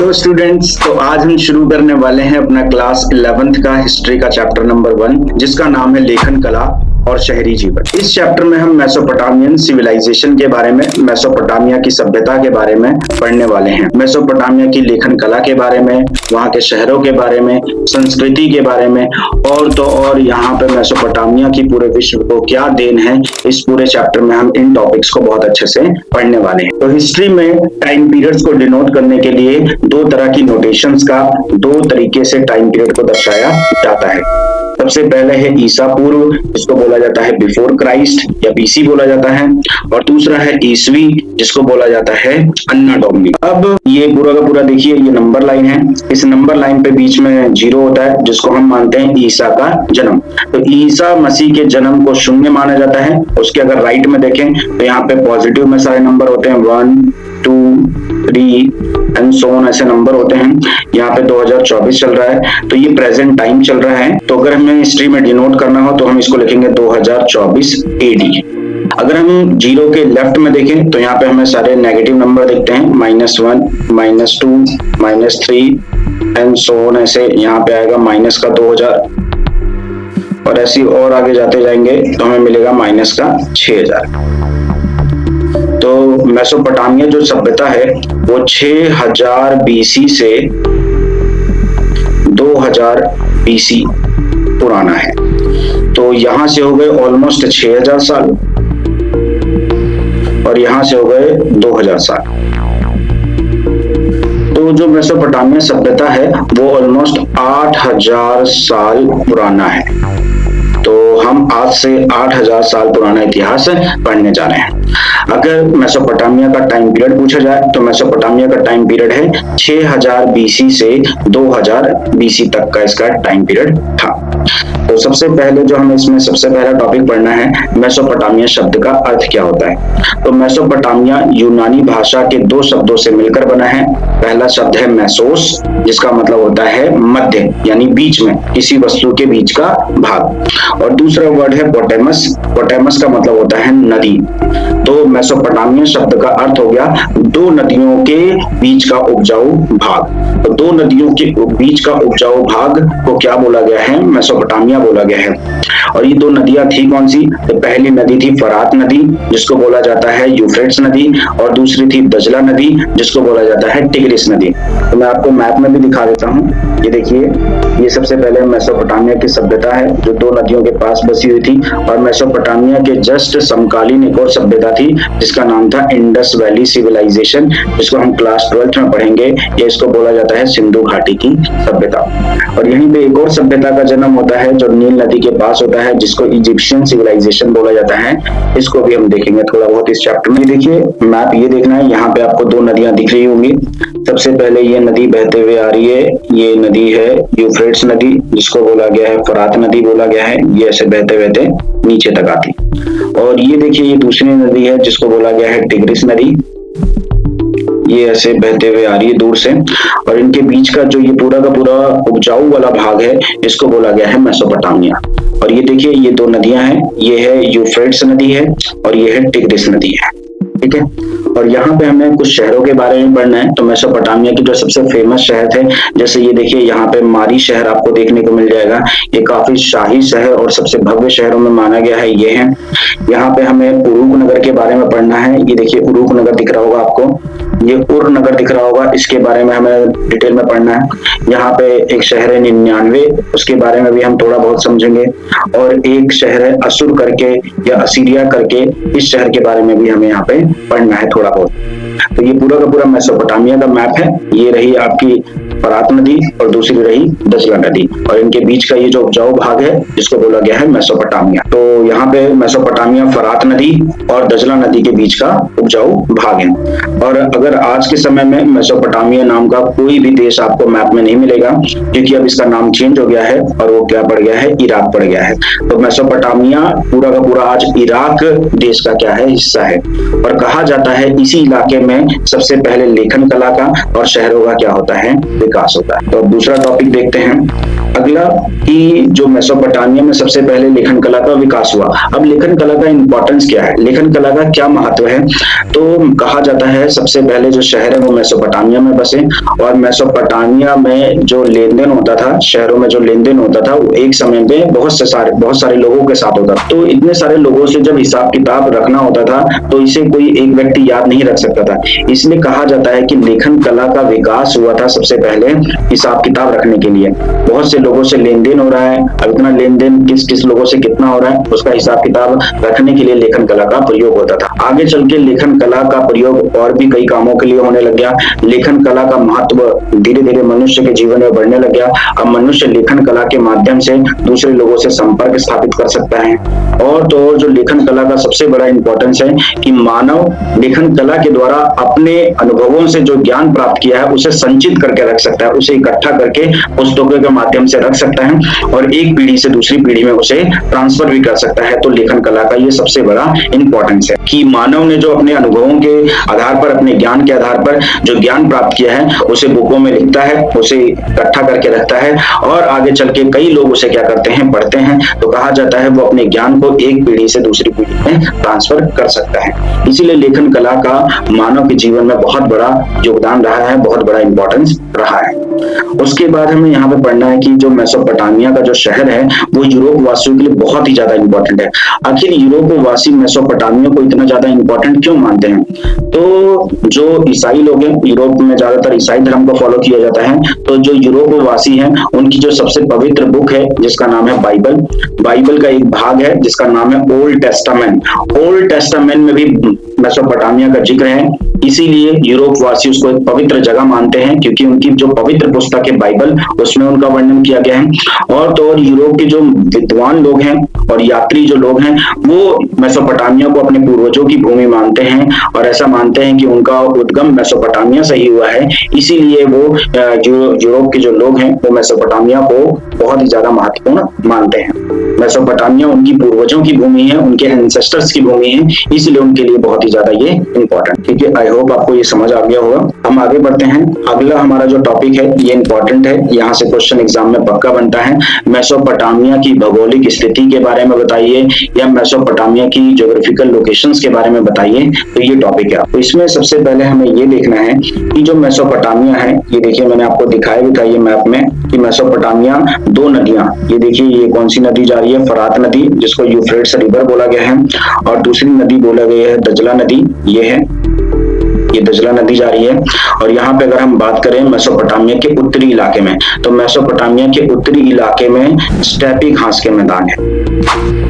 Hello students, तो आज हम शुरू करने वाले हैं अपना क्लास 11th का हिस्ट्री का चैप्टर नंबर 1, जिसका नाम है लेखन कला और शहरी जीवन। इस चैप्टर में हम मेसोपोटामियन सिविलाइजेशन के बारे में, मेसोपोटामिया की सभ्यता के बारे में पढ़ने वाले हैं। मेसोपोटामिया की लेखन कला के बारे में, वहाँ के शहरों के बारे में, संस्कृति के बारे में, और तो और यहाँ पे मेसोपोटामिया की पूरे विश्व को क्या देन है, इस पूरे चैप्टर में हम इन टॉपिक्स को बहुत अच्छे से पढ़ने वाले हैं। तो हिस्ट्री में टाइम पीरियड्स को डिनोट करने के लिए दो तरह की नोटेशंस का, दो तरीके से टाइम पीरियड को दर्शाया जाता है। सबसे पहले है ईसा पूर्व, जिसको बोला जाता है बिफोर क्राइस्ट या बीसी बोला जाता है, और दूसरा है ईसवी, जिसको बोला जाता है अन्ना डोमिनी। अब ये पूरा का पूरा देखिए, ये नंबर लाइन है। इस नंबर लाइन पे बीच में 0 होता है, जिसको हम मानते हैं ईसा का जन्म। तो ईसा मसीह के जन्म को 0 माना जाता है। उसके अगर राइट में देखें तो यहाँ पे पॉजिटिव में सारे नंबर होते हैं, 1 2 3 एंड सो ऑन, ऐसे नंबर होते हैं। यहाँ पे 2024 चल रहा है, तो ये प्रेजेंट टाइम चल रहा है। तो अगर हमें हिस्ट्री में डिनोट करना हो तो हम इसको लिखेंगे 2024 AD। अगर हम 0 के लेफ्ट में देखें तो यहाँ पे हमें सारे नेगेटिव नंबर दिखते हैं, -1 -2 -3 एंड सो ऑन, ऐसे यहाँ पे आएगा माइनस का 2000, और ऐसे और आगे जाते जाएंगे तो हमें मिलेगा माइनस का 6000। तो मेसोपोटामिया जो सभ्यता है वो 6000 BC से 2000 BC पुराना है। तो यहां से हो गए ऑलमोस्ट 6000 साल, और यहां से हो गए 2000 साल। तो जो मेसोपोटामिया सभ्यता है वो ऑलमोस्ट 8000 साल पुराना है। तो हम आज से 8000 साल पुराना इतिहास पढ़ने जा रहे हैं। अगर मेसोपोटामिया का टाइम पीरियड पूछा जाए तो मेसोपोटामिया का टाइम पीरियड है 6000 BC से 2000 BC तक का इसका टाइम पीरियड था। तो सबसे पहले जो हमें इसमें सबसे पहला टॉपिक पढ़ना है, मेसोपोटामिया शब्द का अर्थ क्या होता है। तो मेसोपोटामिया यूनानी भाषा के 2 शब्दों से मिलकर बना है। पहला शब्द है मेसोस, जिसका मतलब होता है मध्य, यानी बीच में, किसी वस्तु के बीच का भाग, और दूसरा वर्ड है पोटेमस। पोटेमस का मतलब होता है नदी। तो मेसोपोटामिया शब्द का अर्थ हो गया 2 नदियों के बीच का उपजाऊ भाग। तो 2 नदियों के बीच का उपजाऊ भाग को क्या बोला गया है? मेसोपोटामिया बोला गया है। और ये 2 नदियां थी कौन सी? तो पहली नदी थी फरात नदी, जिसको बोला जाता है यूफ्रेट्स नदी, और दूसरी थी दजला नदी, जिसको बोला जाता है टिग्रिस नदी। तो मैं आपको मैप में भी दिखा देता हूँ। ये देखिए, ये सबसे पहले मेसोपोटामिया की सभ्यता है जो 2 नदियों के पास बसी हुई थी। और मेसोपोटामिया के जस्ट समकालीन एक और सभ्यता थी जिसका नाम था इंडस वैली सिविलाइजेशन, जिसको हम क्लास 12th में पढ़ेंगे। ये इसको बोला जाता है सिंधु घाटी की सभ्यता। और यहीं पे एक और सभ्यता का जन्म होता है जो नील नदी के पास होता है, जिसको इजिप्शियन सिविलाइजेशन बोला जाता है। इसको भी हम देखेंगे थोड़ा बहुत इस चैप्टर में। देखिए मैप ये देखना है, यहाँ पे आपको 2 नदियां दिख रही होंगी। सबसे पहले ये नदी बहते हुए आ रही है, ये नदी है यूफ्रेट्स नदी, जिसको बोला गया है फरात नदी बोला गया है। ये ऐसे बहते बहते नीचे तक आती। और ये देखिए, ये दूसरी नदी है जिसको बोला गया है टिग्रिस नदी। ये ऐसे बहते हुए आ रही है दूर से, और इनके बीच का जो ये पूरा का पूरा उपजाऊ वाला भाग है, इसको बोला गया है मेसोपोटामिया। और ये देखिए, ये 2 नदियां हैं, ये है यूफ्रेट्स नदी है और ये है टिग्रिस नदी है। ठीक है। और यहाँ पे हमें कुछ शहरों के बारे में पढ़ना है। तो मेसोपोटामिया की जो सबसे फेमस शहर थे, जैसे ये देखिए, यहाँ पे मारी शहर आपको देखने को मिल जाएगा। ये काफी शाही शहर और सबसे भव्य शहरों में माना गया है। ये है, यहाँ पे हमें उरूक नगर के बारे में पढ़ना है। ये देखिए, उरूक नगर दिख रहा होगा आपको, ये उर नगर दिख रहा होगा, इसके बारे में हमें डिटेल में पढ़ना है। यहाँ पे एक शहर है 99, उसके बारे में भी हम थोड़ा बहुत समझेंगे। और एक शहर है असुर करके या असीरिया करके, इस शहर के बारे में भी हमें यहाँ पे पढ़ना है थोड़ा बहुत। तो ये पूरा का पूरा मेसोपोटामिया का मैप है। ये रही आपकी फरात नदी और दूसरी रही दजला नदी, और इनके बीच का ये जो उपजाऊ भाग है जिसको बोला गया है मेसोपोटामिया। तो यहाँ पे मेसोपोटामिया फरात नदी और दजला नदी के बीच का उपजाऊ भाग है। और अगर आज के समय में मेसोपोटामिया नाम का कोई भी देश आपको मैप में नहीं मिलेगा, क्योंकि अब इसका नाम चेंज हो गया है और वो क्या पड़ गया है? इराक पड़ गया है। तो मेसोपोटामिया पूरा का पूरा आज इराक देश का क्या है? हिस्सा है। और कहा जाता है इसी इलाके में सबसे पहले लेखन कला का और शहरों का क्या होता है? विकास होता है। तो अब दूसरा टॉपिक देखते हैं। अगला कि जो मेसोपोटामिया में सबसे पहले लेखन कला का विकास हुआ। अब लेखन कला का इंपॉर्टेंस क्या है, लेखन कला का क्या महत्व है, तो कहा जाता है सबसे पहले जो शहर है वो मेसोपोटामिया में बसे, और मेसोपोटामिया में जो लेन देन होता था, शहरों में जो लेन देन होता था वो एक समय पे बहुत सारे लोगों के साथ होता था। तो इतने सारे लोगों से जब हिसाब किताब रखना होता था तो इसे कोई एक व्यक्ति याद नहीं रख सकता था। इसलिए कहा जाता है कि लेखन कला का विकास हुआ था सबसे पहले हिसाब किताब रखने के लिए। बहुत से लोगों से लेन देन हो रहा है, अब इतना लेन देन किस किस लोगों से कितना हो रहा है उसका हिसाब किताब रखने के लिए लेखन कला का प्रयोग होता था। आगे चल के लेखन कला का प्रयोग और भी कई कामों के लिए होने लग गया। लेखन कला का महत्व धीरे धीरे मनुष्य के जीवन में बढ़ने लग गया। अब मनुष्य लेखन कला के माध्यम से दूसरे लोगों से संपर्क स्थापित कर सकता है। और तो और जो लेखन कला का सबसे बड़ा इंपॉर्टेंस है कि मानव लेखन कला के द्वारा अपने अनुभवों से जो ज्ञान प्राप्त किया है उसे संचित करके रख सकता है, उसे इकट्ठा करके पुस्तकों के माध्यम से रख सकता है और एक पीढ़ी से दूसरी पीढ़ी में उसे ट्रांसफर भी कर सकता है। तो लेखन कला का ये सबसे बड़ा इंपॉर्टेंस है कि मानव ने जो अपने अनुभवों के आधार पर, अपने ज्ञान के आधार पर जो ज्ञान प्राप्त किया है उसे बुकों में लिखता है, उसे इकट्ठा करके रखता है और आगे चल के कई लोग उसे क्या करते हैं, पढ़ते हैं। तो कहा जाता है वो अपने ज्ञान को एक पीढ़ी से दूसरी पीढ़ी में ट्रांसफर कर सकता है। इसीलिए लेखन कला का मानव के जीवन में बहुत बड़ा योगदान रहा है, बहुत बड़ा इंपॉर्टेंस रहा है। उसके बाद हमें यहाँ पे पढ़ना है कि जो मेसोपोटामिया का जो शहर है वो यूरोप वासियों के लिए बहुत ही ज्यादा इंपॉर्टेंट है। आखिर यूरोप वासी मेसोपोटामिया को इतना ज्यादा इंपॉर्टेंट क्यों मानते हैं? तो जो ईसाई लोग हैं, यूरोप में ज्यादातर ईसाई धर्म को फॉलो किया जाता है, तो जो यूरोप वासी हैं उनकी जो सबसे पवित्र बुक है जिसका नाम है बाइबल, बाइबल का एक भाग है जिसका नाम है ओल्ड टेस्टामेंट। ओल्ड टेस्टामेंट में भी मेसोपोटामिया का जिक्र है, इसीलिए यूरोप वासी उसको एक पवित्र जगह मानते हैं क्योंकि उनकी जो पवित्र पुस्तक है बाइबल उसमें उनका वर्णन किया गया है। और तो और यूरोप के जो विद्वान लोग हैं और यात्री जो लोग हैं वो मेसोपोटामिया को अपने पूर्वजों की भूमि मानते हैं और ऐसा मानते हैं कि उनका उद्गम मेसोपोटामिया से ही हुआ है। इसीलिए वो जो यूरोप के जो लोग हैं वो मेसोपोटामिया को बहुत ही ज्यादा महत्वपूर्ण मानते हैं। मेसोपोटामिया उनकी पूर्वजों की भूमि है, उनके एंसेस्टर्स की भूमि है, इसलिए उनके लिए बहुत ही ज्यादा ये इंपॉर्टेंट। ठीक है, आई होप आपको ये समझ आ गया होगा। हम आगे बढ़ते हैं। अगला हमारा जो टॉपिक है ये इंपॉर्टेंट है, यहाँ से क्वेश्चन एग्जाम में पक्का बनता है। मेसोपोटामिया की भौगोलिक स्थिति के बारे में बताइए या मेसोपोटामिया की ज्योग्राफिकल लोकेशंस के बारे में बताइए, तो ये टॉपिक है। तो इसमें सबसे पहले हमें ये देखना है कि जो मेसोपोटामिया है, ये देखिए मैंने आपको दिखाया भी था ये मैप में कि मेसोपोटामिया दो नदियां, ये देखिए ये कौन सी नदी जा रही है, फरात नदी जिसको यूफ्रेट्स रिवर बोला गया है, और दूसरी नदी बोला गया है दजला नदी, ये है, ये दजला नदी जा रही है। और यहाँ पे अगर हम बात करें मेसोपोटामिया के उत्तरी इलाके में, तो मेसोपोटामिया के उत्तरी इलाके में स्टेपी घास के मैदान है,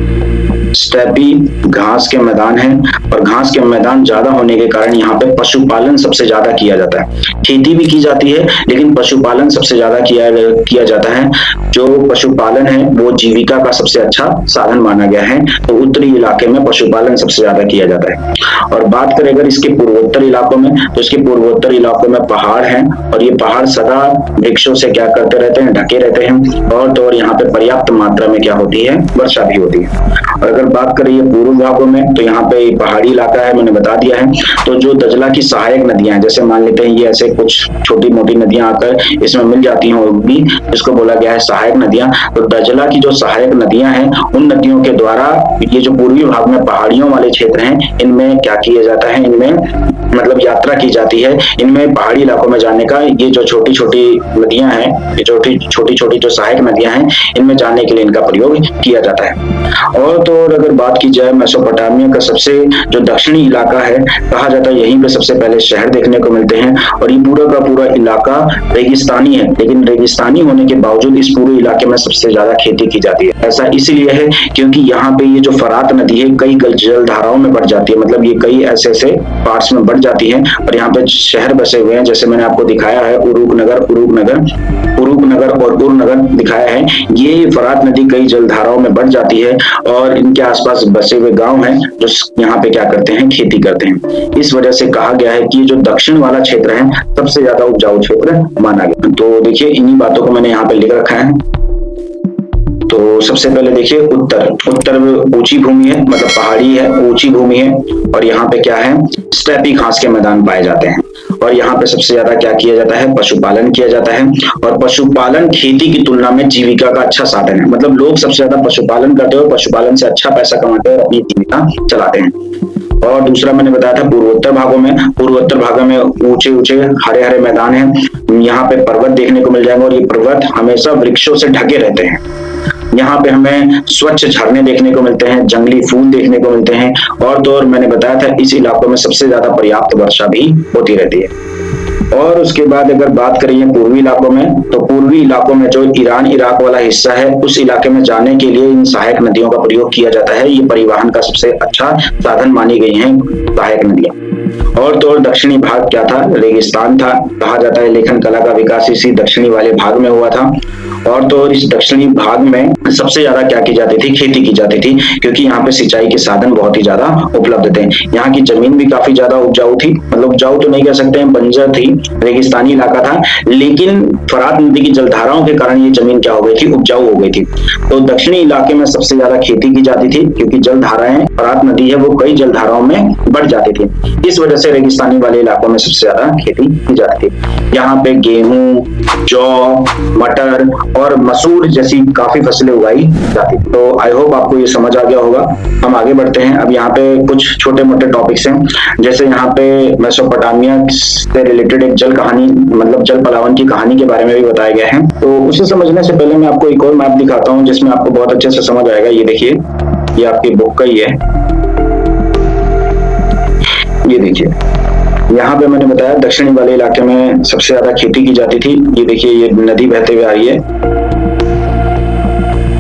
स्टेपी घास के मैदान है और घास के मैदान ज्यादा होने के कारण यहाँ पे पशुपालन सबसे ज्यादा किया जाता है। खेती भी की जाती है लेकिन पशुपालन सबसे ज्यादा किया जाता है। जो पशुपालन है वो जीविका का सबसे अच्छा साधन माना गया है, तो उत्तरी इलाके में पशुपालन सबसे ज्यादा किया जाता है। और बात करें अगर इसके पूर्वोत्तर इलाकों में, तो इसके पूर्वोत्तर इलाकों में पहाड़ हैं और ये पहाड़ सदा वृक्षों से क्या करते रहते हैं, ढके रहते हैं। और तो और यहाँ पे पर्याप्त मात्रा में क्या होती है, वर्षा भी होती है। और अगर बात करें ये पूर्व भागों में, तो यहाँ पे पहाड़ी इलाका है, मैंने बता दिया है। तो जो दजला की सहायक नदियां हैं, जैसे मान लेते हैं ये ऐसे कुछ छोटी मोटी नदियां आकर इसमें मिल जाती हैं, वो भी इसको बोला गया है सहायक नदियां। तो दजला की जो सहायक नदियां हैं उन नदियों के द्वारा ये जो पूर्वी भाग में पहाड़ियों वाले क्षेत्र हैं इनमें क्या किया जाता है, इनमें मतलब यात्रा की जाती है। इनमें पहाड़ी इलाकों में जाने का, ये जो छोटी छोटी नदियां हैं, ये छोटी छोटी जो सहायक नदियां हैं, इनमें जाने के लिए इनका प्रयोग किया जाता है। और तो और अगर बात की जाए मेसोपोटामिया का सबसे जो दक्षिणी इलाका है, कहा जाता है यहीं पे सबसे पहले शहर देखने को मिलते हैं। और ये पूरा का पूरा इलाका रेगिस्तानी है, लेकिन रेगिस्तानी होने के बावजूद इस पूरे इलाके में सबसे ज्यादा खेती की जाती है। ऐसा इसलिए है क्योंकि यहाँ पे ये जो फरात नदी है कई जल धाराओं में बढ़ जाती है, मतलब ये कई ऐसे ऐसे पार्ट्स में बढ़ जाती है और यहाँ पे शहर बसे हुए हैं। जैसे मैंने आपको दिखाया है उरूकनगर और उरनगर दिखाया है। ये फरात नदी कई जलधाराओं में बढ़ जाती है और इनके आसपास बसे हुए गांव हैं जो यहाँ पे क्या करते हैं, खेती करते हैं। इस वजह से कहा गया है कि जो दक्षिण वाला क्षेत्र है सबसे ज्यादा उपजाऊ क्षेत्र माना गया। तो देखिए इन्हीं बातों को मैंने यहाँ पे लिख रखा है। तो सबसे पहले देखिए उत्तर ऊंची भूमि है, मतलब पहाड़ी है, ऊंची भूमि है और यहाँ पे क्या है, स्टेपी घास के मैदान पाए जाते हैं। और यहाँ पे सबसे ज्यादा क्या किया जाता है, पशुपालन किया जाता है। और पशुपालन खेती की तुलना में जीविका का अच्छा साधन है, मतलब लोग सबसे ज्यादा पशुपालन करते हैं और पशुपालन से अच्छा पैसा कमाते हैं और अपनी जीविका चलाते हैं। और दूसरा मैंने बताया था पूर्वोत्तर भागों में ऊंचे ऊंचे हरे हरे मैदान हैं। यहाँ पे पर्वत देखने को मिल जाएंगे और ये पर्वत हमेशा वृक्षों से ढके रहते हैं। यहाँ पे हमें स्वच्छ झरने देखने को मिलते हैं, जंगली फूल देखने को मिलते हैं। और तो और मैंने बताया था इस इलाकों में सबसे ज्यादा पर्याप्त वर्षा भी होती रहती है। और उसके बाद अगर बात करें पूर्वी इलाकों में, तो पूर्वी इलाकों में जो ईरान इराक वाला हिस्सा है, उस इलाके में जाने के लिए इन सहायक नदियों का प्रयोग किया जाता है। ये परिवहन का सबसे अच्छा साधन मानी गई हैं सहायक नदियां। और तो और दक्षिणी भाग क्या था, रेगिस्तान था। कहा जाता है लेखन कला का विकास इसी दक्षिणी वाले भाग में हुआ था। और तो इस दक्षिणी भाग में सबसे ज्यादा क्या की जाती थी, खेती की जाती थी, क्योंकि यहाँ पे सिंचाई के साधन बहुत ही ज्यादा उपलब्ध थे। यहाँ की जमीन भी काफी ज्यादा उपजाऊ थी, मतलब उपजाऊ तो नहीं कह सकते हैं, बंजर थी, रेगिस्तानी इलाका था, लेकिन फरात नदी की जलधाराओं के कारण ये जमीन क्या हो गई थी, उपजाऊ हो गई थी। तो दक्षिणी इलाके में सबसे ज्यादा खेती की जाती थी, क्योंकि जलधाराएं, फरात नदी है वो कई जलधाराओं में बढ़ जाती थी। इस वजह से रेगिस्तानी वाले इलाकों में सबसे ज्यादा खेती की जाती थी। यहाँ पे गेहूं, जौ, मटर और मसूर जैसी काफी फसलें उगाई जाती। तो आई होप आपको ये समझ आ गया होगा। हम आगे बढ़ते हैं। अब यहाँ पे कुछ छोटे मोटे टॉपिक्स हैं, जैसे यहाँ पे मेसोपोटामिया से रिलेटेड एक जल कहानी, मतलब जल पलावन की कहानी के बारे में भी बताया गया है। तो उसे समझने से पहले मैं आपको एक और मैप दिखाता हूँ जिसमें आपको बहुत अच्छे से समझ आएगा। ये देखिए, ये आपकी बुक का ही है। ये देखिए, यहाँ पे मैंने बताया दक्षिणी वाले इलाके में सबसे ज्यादा खेती की जाती थी। ये देखिए, ये नदी बहते हुए आ रही है,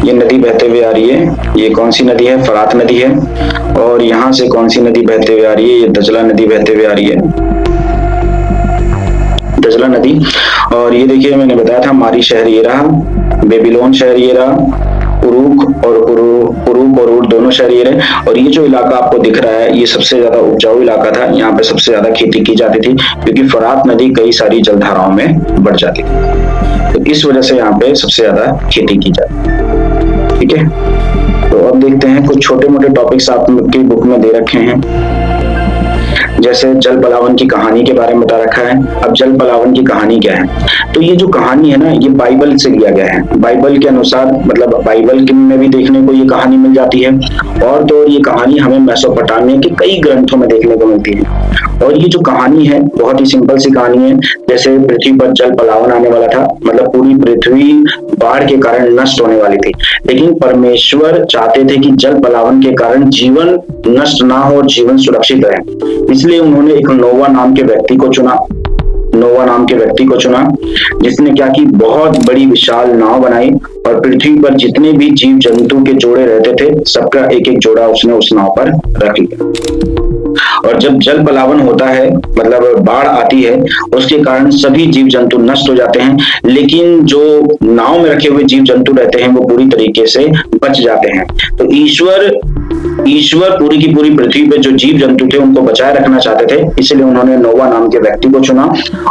ये नदी बहते हुए आ रही है। ये कौन सी नदी है, फरात नदी है। और यहाँ से कौन सी नदी बहते हुए आ रही है, ये दजला नदी बहते हुए आ रही है, दजला नदी। और ये देखिए, मैंने बताया था मारी शहर ये रहा, बेबीलोन शहर ये रहा, उरूक और उर दोनों शहर ये रहे। और ये जो इलाका आपको दिख रहा है, ये सबसे ज्यादा उपजाऊ इलाका था। यहाँ पे सबसे ज्यादा खेती की जाती थी, क्योंकि फरात नदी कई सारी जलधाराओं में बढ़ जाती थी। तो इस वजह से यहाँ पे सबसे ज्यादा खेती की जाती है। ठीक है, तो अब देखते हैं कुछ छोटे मोटे टॉपिक्स आपकी बुक में दे रखे हैं। जैसे जल पलावन की कहानी के बारे में बता रखा है। अब जल पलावन की कहानी क्या है, तो ये जो कहानी है ना, ये बाइबल से लिया गया है। बाइबल के अनुसार, मतलब बाइबल में भी देखने को ये कहानी मिल जाती है। और तो ये कहानी हमें मेसोपोटामिया के कई ग्रंथों में देखने को मिलती है। और ये जो कहानी है बहुत ही सिंपल सी कहानी है। जैसे पृथ्वी पर जल पलावन आने वाला था, मतलब पूरी पृथ्वी बाढ़ के कारण नष्ट होने वाली थी, लेकिन परमेश्वर चाहते थे कि जल पलावन के कारण जीवन नष्ट ना हो और जीवन सुरक्षित रहे। इसलिए उन्होंने एक नोवा नाम के व्यक्ति को चुना, जिसने क्या की बहुत बड़ी विशाल नाव बनाई और पृथ्वी पर जितने भी जीव जंतु के जोड़े रहते थे, सबका एक एक जोड़ा उसने उस नाव पर रख लिया। और जब जल पलावन होता है, मतलब बाढ़ आती है, उसके कारण सभी जीव जंतु नष्ट हो जाते हैं, लेकिन जो नाव में रखे हुए जीव जंतु रहते हैं वो पूरी तरीके से बच जाते हैं। तो ईश्वर पूरी की पूरी पृथ्वी पे जो जीव जंतु थे उनको बचाए रखना चाहते थे, इसलिए उन्होंने नोवा नाम के व्यक्ति को चुना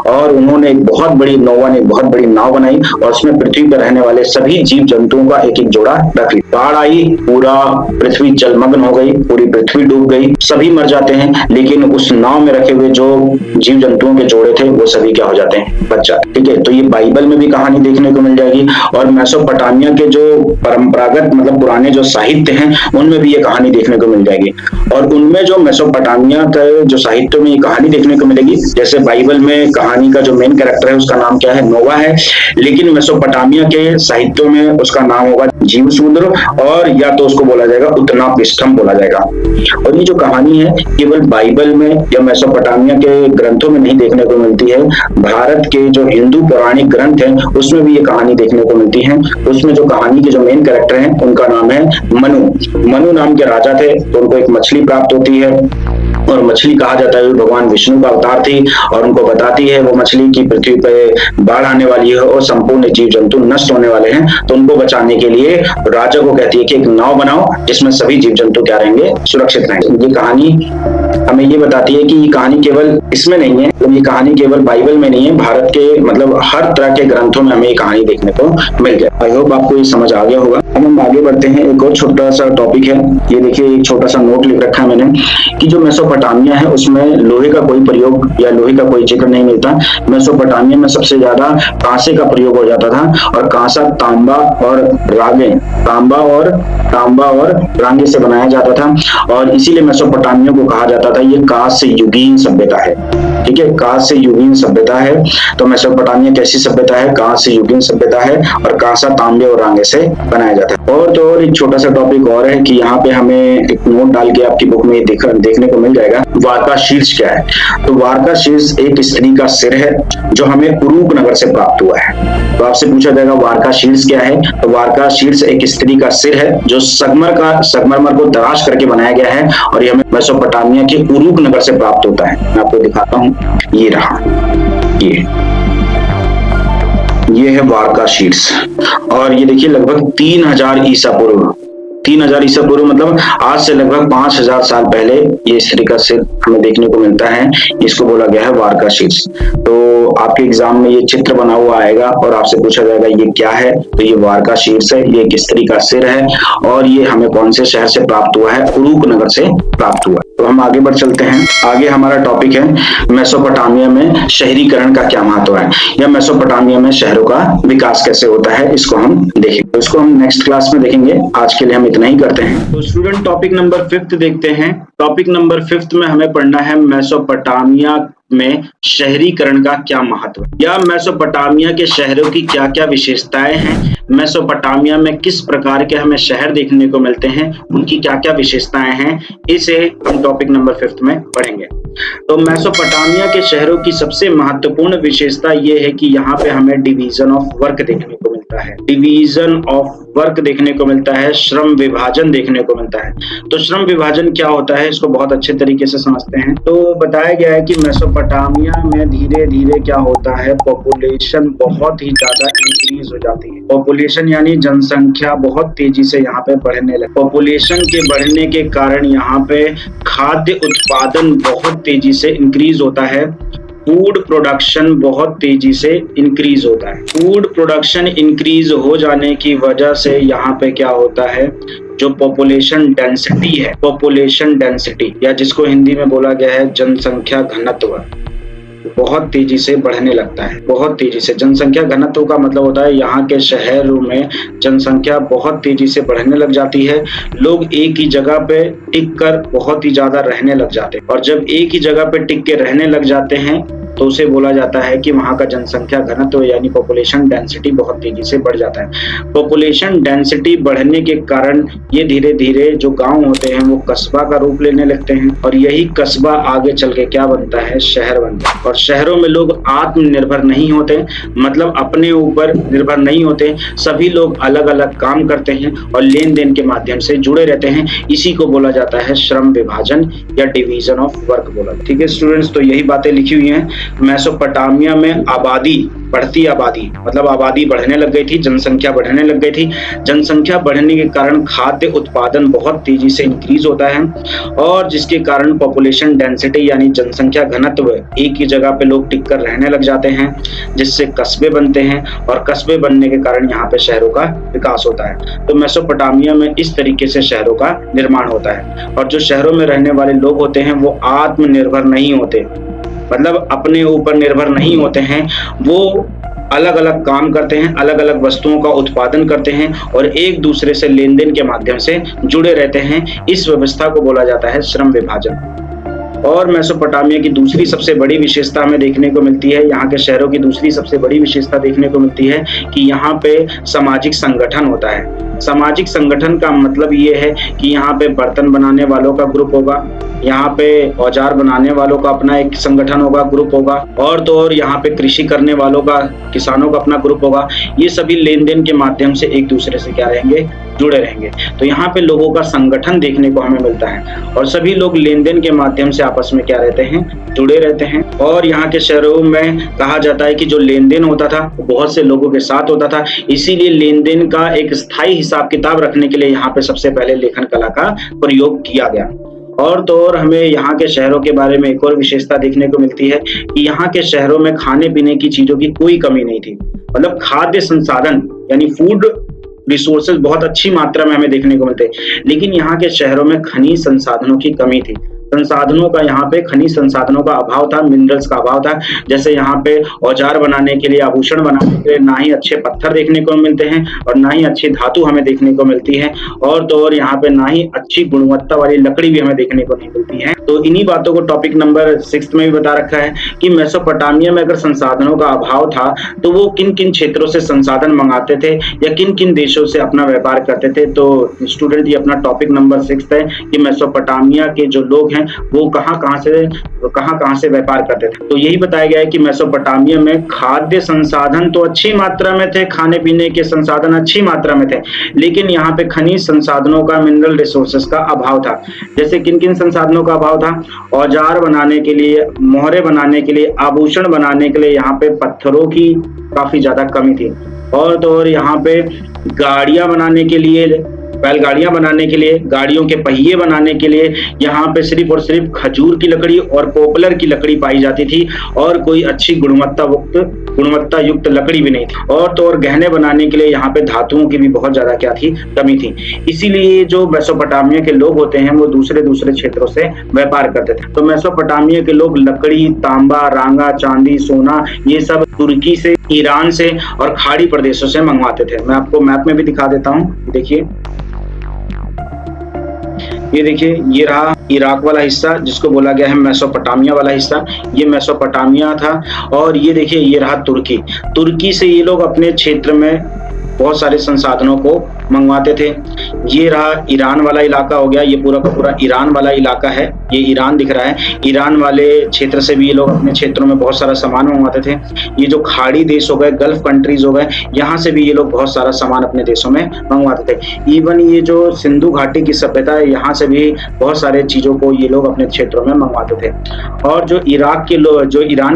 और उन्होंने नोवा ने एक बहुत बड़ी नाव बनाई और उसमें पृथ्वी पर रहने वाले सभी जीव जंतुओं का एक एक जोड़ा रख लिया। बाढ़ आई, पूरा पृथ्वी जलमग्न हो गई, पूरी पृथ्वी डूब गई, सभी मर जाते हैं, लेकिन उस नाव में रखे हुए जो जीव जंतुओं के जोड़े थे वो सभी क्या हो जाते हैं, बच जाते। ठीक है, तो ये बाइबल में भी कहानी देखने को मिल जाएगी और मेसोपोटामिया के जो परंपरागत, मतलब पुराने जो साहित्य हैं, उनमें भी ये कहानी देखने को मिल जाएगी। और उनमें जो मेसोपोटामिया के जो साहित्य में ये कहानी देखने को मिलेगी, जैसे बाइबल में कहानी का जो मेन कैरेक्टर है उसका नाम क्या है, नोवा है, लेकिन मेसोपोटामिया के साहित्यों में उसका नाम होगा जीवसूद्र, और या तो उसको बोला जाएगा उत्नापिष्ठम बोला जाएगा। और ये जो कहानी है केवल बाइबल में या मेसोपोटामिया के ग्रंथों में नहीं देखने को मिलती है, भारत के जो हिंदू पौराणिक ग्रंथ हैं उसमें भी ये कहानी देखने को मिलती है। उसमें जो कहानी के जो मेन कैरेक्टर हैं उनका नाम है मनु नाम के राजा थे, तो उनको एक मछली प्राप्त होती है और मछली कहा जाता है भगवान विष्णु का अवतार थी और उनको बताती है वो मछली की पृथ्वी पे बाढ़ आने वाली है और संपूर्ण जीव जंतु नष्ट होने वाले हैं। तो उनको बचाने के लिए राजा को कहती है कि एक नाव बनाओ जिसमें सभी जीव जंतु क्या रहेंगे, सुरक्षित रहेंगे। ये कहानी हमें ये बताती है कि ये कहानी केवल इसमें नहीं है, तो ये कहानी केवल बाइबल में नहीं है, भारत के मतलब हर तरह के ग्रंथों में हमें ये कहानी देखने को मिल जाए। आई होप आपको ये समझ आ गया होगा। हम आगे बढ़ते हैं, एक और छोटा सा टॉपिक है। ये देखिए, एक छोटा सा नोट लिख रखा है मैंने कि जो मेसोपोटामिया है उसमें लोहे का कोई प्रयोग या लोहे का कोई जिक्र नहीं मिलता। मेसोपोटामिया में सबसे ज्यादा कांसे का प्रयोग हो जाता था, और कांसा तांबा और रागे से बनाया जाता था, और इसीलिए मेसोपोटामिया को कहा जाता था ये कांस्य युगीन सभ्यता है। ठीक है, कांस्य युगीन सभ्यता है। तो मेसोपोटामिया कैसी सभ्यता है? कांस्य युगीन सभ्यता है, और कांसा तांबे और रागे से बनाया जाता है। और तो और एक छोटा सा टॉपिक और है कि यहाँ पे हमें एक नोट डाल के आपकी बुक में देखने को मिल जाएगा, वारका शीर्ष क्या है। तो वारका शीर्ष एक स्त्री का सिर है जो हमें उरूक नगर से प्राप्त हुआ है। तो आपसे पूछा जाएगा वारका शीर्ष क्या है, तो वारका शीर्ष एक स्त्री का सिर है जो संगमरमर को तराश करके बनाया गया है, और ये हमें मेसोपोटामिया के उरूक नगर से प्राप्त होता है। मैं आपको दिखाता हूँ, ये रहा, ये है वारका शीर्ष, और ये देखिए लगभग 3000 ईसा पूर्व 3000 ईसा पूर्व मतलब आज से लगभग 5000 साल पहले ये स्त्री का सिर हमें देखने को मिलता है। इसको बोला गया है वारका शीर्ष। तो आपके एग्जाम में ये चित्र बना हुआ आएगा और आपसे पूछा जाएगा ये क्या है, तो ये वारका शीर्ष है, ये एक स्त्री का सिर है, और ये हमें कौन से शहर से प्राप्त हुआ है? उरूक नगर से प्राप्त हुआ। तो हम आगे बढ़ चलते हैं। आगे हमारा टॉपिक है मेसोपोटामिया में शहरीकरण का क्या महत्व है, या मेसोपोटामिया में शहरों का विकास कैसे होता है, इसको हम देखेंगे। तो इसको हम नेक्स्ट क्लास में देखेंगे। आज के लिए हम इतना ही करते हैं। तो स्टूडेंट टॉपिक नंबर 5 देखते हैं। टॉपिक नंबर 5 में हमें पढ़ना है मेसोपोटामिया में शहरीकरण का क्या महत्व है, या मेसोपोटामिया के शहरों की क्या क्या विशेषताएं हैं, मेसोपोटामिया में किस प्रकार के हमें शहर देखने को मिलते हैं, उनकी क्या क्या विशेषताएं हैं, इसे हम टॉपिक नंबर 5 में पढ़ेंगे। तो मेसोपोटामिया के शहरों की सबसे महत्वपूर्ण विशेषता ये है कि यहाँ पे हमें डिवीजन ऑफ वर्क देखने को मिलता है। डिवीजन ऑफ वर्क देखने को मिलता है, श्रम विभाजन देखने को मिलता है। तो श्रम विभाजन क्या होता है, इसको बहुत अच्छे तरीके से समझते हैं। तो बताया गया है कि मेसोपोटामिया में धीरे धीरे क्या होता है, पॉपुलेशन बहुत ही ज्यादा इंक्रीज हो जाती है। पॉपुलेशन यानी जनसंख्या बहुत तेजी से यहाँ पे बढ़ने लगी। पॉपुलेशन के बढ़ने के कारण यहाँ पे खाद्य उत्पादन बहुत तेजी से इंक्रीज होता है। फूड प्रोडक्शन बहुत तेजी से इंक्रीज होता है। फूड प्रोडक्शन इंक्रीज हो जाने की वजह से यहाँ पे क्या होता है, जो पॉपुलेशन डेंसिटी है, पॉपुलेशन डेंसिटी या जिसको हिंदी में बोला गया है जनसंख्या घनत्व, बहुत तेजी से बढ़ने लगता है। बहुत तेजी से जनसंख्या घनत्व का मतलब होता है यहाँ के शहरों में जनसंख्या बहुत तेजी से बढ़ने लग जाती है। लोग एक ही जगह पे टिक कर बहुत ही ज्यादा रहने लग जाते हैं, और जब एक ही जगह पे टिक के रहने लग जाते हैं तो उसे बोला जाता है कि वहाँ का जनसंख्या घनत्व यानी पॉपुलेशन डेंसिटी बहुत तेजी से बढ़ जाता है। पॉपुलेशन डेंसिटी बढ़ने के कारण ये धीरे धीरे जो गांव होते हैं वो कस्बा का रूप लेने लगते हैं, और यही कस्बा आगे चल के क्या बनता है, शहर बनता है। और शहरों में लोग आत्मनिर्भर नहीं होते, मतलब अपने ऊपर निर्भर नहीं होते। सभी लोग अलग अलग काम करते हैं और लेन देन के माध्यम से जुड़े रहते हैं। इसी को बोला जाता है श्रम विभाजन या डिवीजन ऑफ वर्क बोला। ठीक है स्टूडेंट्स, तो यही बातें लिखी हुई हैं। मेसोपोटामिया में बढ़ती आबादी मतलब आबादी बढ़ने लग गई थी, जनसंख्या बढ़ने लग गई थी। जनसंख्या बढ़ने के कारण खाद्य उत्पादन बहुत तेजी से इंक्रीज होता है, और जिसके कारण पॉपुलेशन डेंसिटी यानी जनसंख्या घनत्व, एक ही जगह पे लोग टिक कर रहने लग जाते हैं, जिससे कस्बे बनते हैं, और कस्बे बनने के कारण यहाँ पे शहरों का विकास होता है। तो मेसोपोटामिया में इस तरीके से शहरों का निर्माण होता है। और जो शहरों में रहने वाले लोग होते हैं वो आत्मनिर्भर नहीं होते, मतलब अपने ऊपर निर्भर नहीं होते हैं। वो अलग अलग काम करते हैं, अलग अलग वस्तुओं का उत्पादन करते हैं, और एक दूसरे से लेन देन के माध्यम से जुड़े रहते हैं। इस व्यवस्था को बोला जाता है श्रम विभाजन। और मेसोपोटामिया की दूसरी सबसे बड़ी विशेषता हमें देखने को मिलती है, यहाँ के शहरों की दूसरी सबसे बड़ी विशेषता देखने को मिलती है कि यहाँ पे सामाजिक संगठन होता है। सामाजिक संगठन का मतलब ये है कि यहाँ पे बर्तन बनाने वालों का ग्रुप होगा, यहाँ पे औजार बनाने वालों का अपना एक संगठन होगा, ग्रुप होगा, और तो और यहाँ पे कृषि करने वालों का, किसानों का अपना ग्रुप होगा। ये सभी लेन देन के माध्यम से एक दूसरे से क्या रहेंगे, जुड़े रहेंगे। तो यहाँ पे लोगों का संगठन देखने को हमें मिलता है, और सभी लोग लेन देन के माध्यम से आपस में क्या रहते हैं, जुड़े रहते हैं। और यहाँ के शहरों में कहा जाता है कि जो लेन देन होता था वो बहुत से लोगों के साथ होता था, इसीलिए लेन देन का एक स्थायी हिसाब किताब रखने के लिए यहाँ पे सबसे पहले लेखन कला का प्रयोग किया गया। और तो और हमें यहाँ के शहरों के बारे में एक और विशेषता देखने को मिलती है कि यहाँ के शहरों में खाने पीने की चीजों की कोई कमी नहीं थी। मतलब खाद्य संसाधन यानी फूड रिसोर्सेज बहुत अच्छी मात्रा में हमें देखने को मिलते हैं, लेकिन यहाँ के शहरों में खनिज संसाधनों की कमी थी। संसाधनों का यहाँ पे खनिज संसाधनों का अभाव था, मिनरल्स का अभाव था। जैसे यहाँ पे औजार बनाने के लिए, आभूषण बनाने के लिए ना ही अच्छे पत्थर देखने को मिलते हैं और ना ही अच्छी धातु हमें देखने को मिलती है, और तो और यहाँ पे ना ही अच्छी गुणवत्ता वाली लकड़ी भी हमें देखने को नहीं मिलती है। तो इन्हीं बातों को टॉपिक नंबर 6 में भी बता रखा है कि मेसोपोटामिया में अगर संसाधनों का अभाव था तो वो किन किन क्षेत्रों से संसाधन मंगाते थे या किन किन देशों से अपना व्यापार करते थे। तो स्टूडेंट ये अपना टॉपिक नंबर 6 है कि मेसोपोटामिया के जो लोग वो कहां से व्यापार करते थे। तो यही बताया गया है कि मेसोपोटामिया में खाद्य संसाधन तो अच्छी मात्रा में थे, खाने पीने के संसाधन अच्छी मात्रा में थे, लेकिन यहाँ पे खनिज संसाधनों का, मिनरल रिसोर्सेस का अभाव था। जैसे किन किन संसाधनों का अभाव था? औजार बनाने के लिए, मोहरे बनाने के लिए, आभूषण बनाने के लिए यहाँ पे पत्थरों की काफी ज्यादा कमी थी, और तो और यहाँ पे गाड़ियां बनाने के लिए, बैलगाड़ियां बनाने के लिए, गाड़ियों के पहिए बनाने के लिए यहाँ पे सिर्फ और सिर्फ खजूर की लकड़ी और पोपलर की लकड़ी पाई जाती थी, और कोई अच्छी गुणवत्ता युक्त लकड़ी भी नहीं थी। और तो और गहने बनाने के लिए यहाँ पे धातुओं की भी बहुत ज्यादा क्या थी, कमी थी। इसीलिए जो मेसोपोटामिया के लोग होते हैं वो दूसरे क्षेत्रों से व्यापार करते थे। तो मेसोपोटामिया के लोग लकड़ी, तांबा, रांगा, चांदी, सोना, ये सब तुर्की से, ईरान से और खाड़ी प्रदेशों से मंगवाते थे। मैं आपको मैप में भी दिखा देता हूँ। देखिए, ये देखिए, ये रहा इराक वाला हिस्सा जिसको बोला गया है मेसोपोटामिया वाला हिस्सा, ये मेसोपोटामिया था। और ये देखिए, ये रहा तुर्की से ये लोग अपने क्षेत्र में बहुत सारे संसाधनों को मंगवाते थे। ये रहा ईरान वाला इलाका हो गया, ये पूरा का पूरा ईरान वाला इलाका है, ये ईरान दिख रहा है। ईरान वाले क्षेत्र से भी ये लोग अपने क्षेत्रों में बहुत सारा सामान मंगवाते थे। ये जो खाड़ी देश हो गए, गल्फ कंट्रीज हो गए, यहाँ से भी ये लोग बहुत सारा सामान अपने देशों में मंगवाते थे। इवन ये जो सिंधु घाटी की सभ्यता है, यहाँ से भी बहुत सारे चीजों को ये लोग अपने क्षेत्रों में मंगवाते थे। और जो ईरान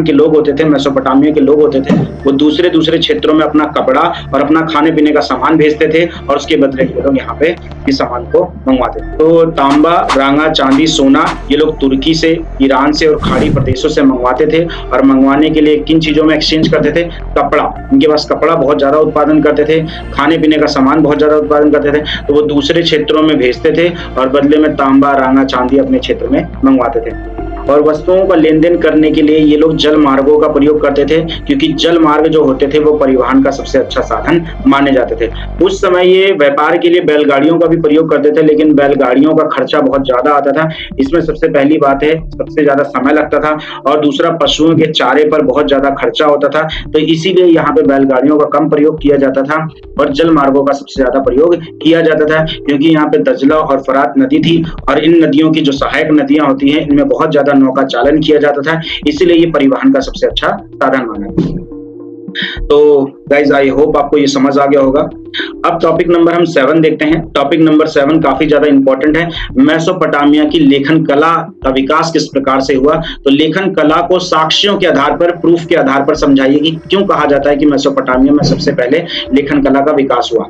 के लोग होते थे, मेसोपोटामिया के लोग होते थे, वो दूसरे क्षेत्रों में अपना कपड़ा और अपना खाने पीने का सामान भेजते थे, और उसके बदले ये लोग यहाँ पे इस सामान को मंगवाते थे। तो तांबा, रांगा, चांदी, सोना ये लोग तुर्की से, ईरान से और खाड़ी प्रदेशों से मंगवाते थे। और मंगवाने के लिए किन चीजों में एक्सचेंज करते थे? कपड़ा, इनके पास कपड़ा बहुत ज्यादा उत्पादन करते थे, खाने पीने का सामान बहुत ज्यादा उत्पादन करते थे, तो वो दूसरे क्षेत्रों में भेजते थे और बदले में तांबा, रांगा, चांदी अपने क्षेत्र में मंगवाते थे। और वस्तुओं का लेन देन करने के लिए ये लोग जल मार्गों का प्रयोग करते थे, क्योंकि जल मार्ग जो होते थे वो परिवहन का सबसे अच्छा साधन माने जाते थे। उस समय ये व्यापार के लिए बैलगाड़ियों का भी प्रयोग करते थे, लेकिन बैलगाड़ियों का खर्चा बहुत ज्यादा आता था। इसमें सबसे पहली बात है, सबसे ज्यादा समय लगता था, और दूसरा पशुओं के चारे पर बहुत ज्यादा खर्चा होता था। तो इसीलिए यहाँ पे बैलगाड़ियों का कम प्रयोग किया जाता था और जल मार्गों का सबसे ज्यादा प्रयोग किया जाता था, क्योंकि यहाँ पे दजला और फरात नदी थी, और इन नदियों की जो सहायक नदियां होती हैं, इनमें बहुत ज्यादा नौका चालन किया जाता था, इसीलिए ये परिवहन का सबसे अच्छा साधन माना। तो गाइज, आई होप आपको ये समझ आ गया होगा। अब टॉपिक नंबर हम 7 देखते हैं। टॉपिक नंबर 7 काफी ज्यादा इंपॉर्टेंट है। मेसोपोटामिया की लेखन कला का विकास किस प्रकार से हुआ? तो लेखन कला को साक्ष्यों के आधार पर, प्रूफ के आधार पर समझाइए कि क्यों कहा जाता है कि मेसोपोटामिया में सबसे पहले लेखन कला का विकास हुआ।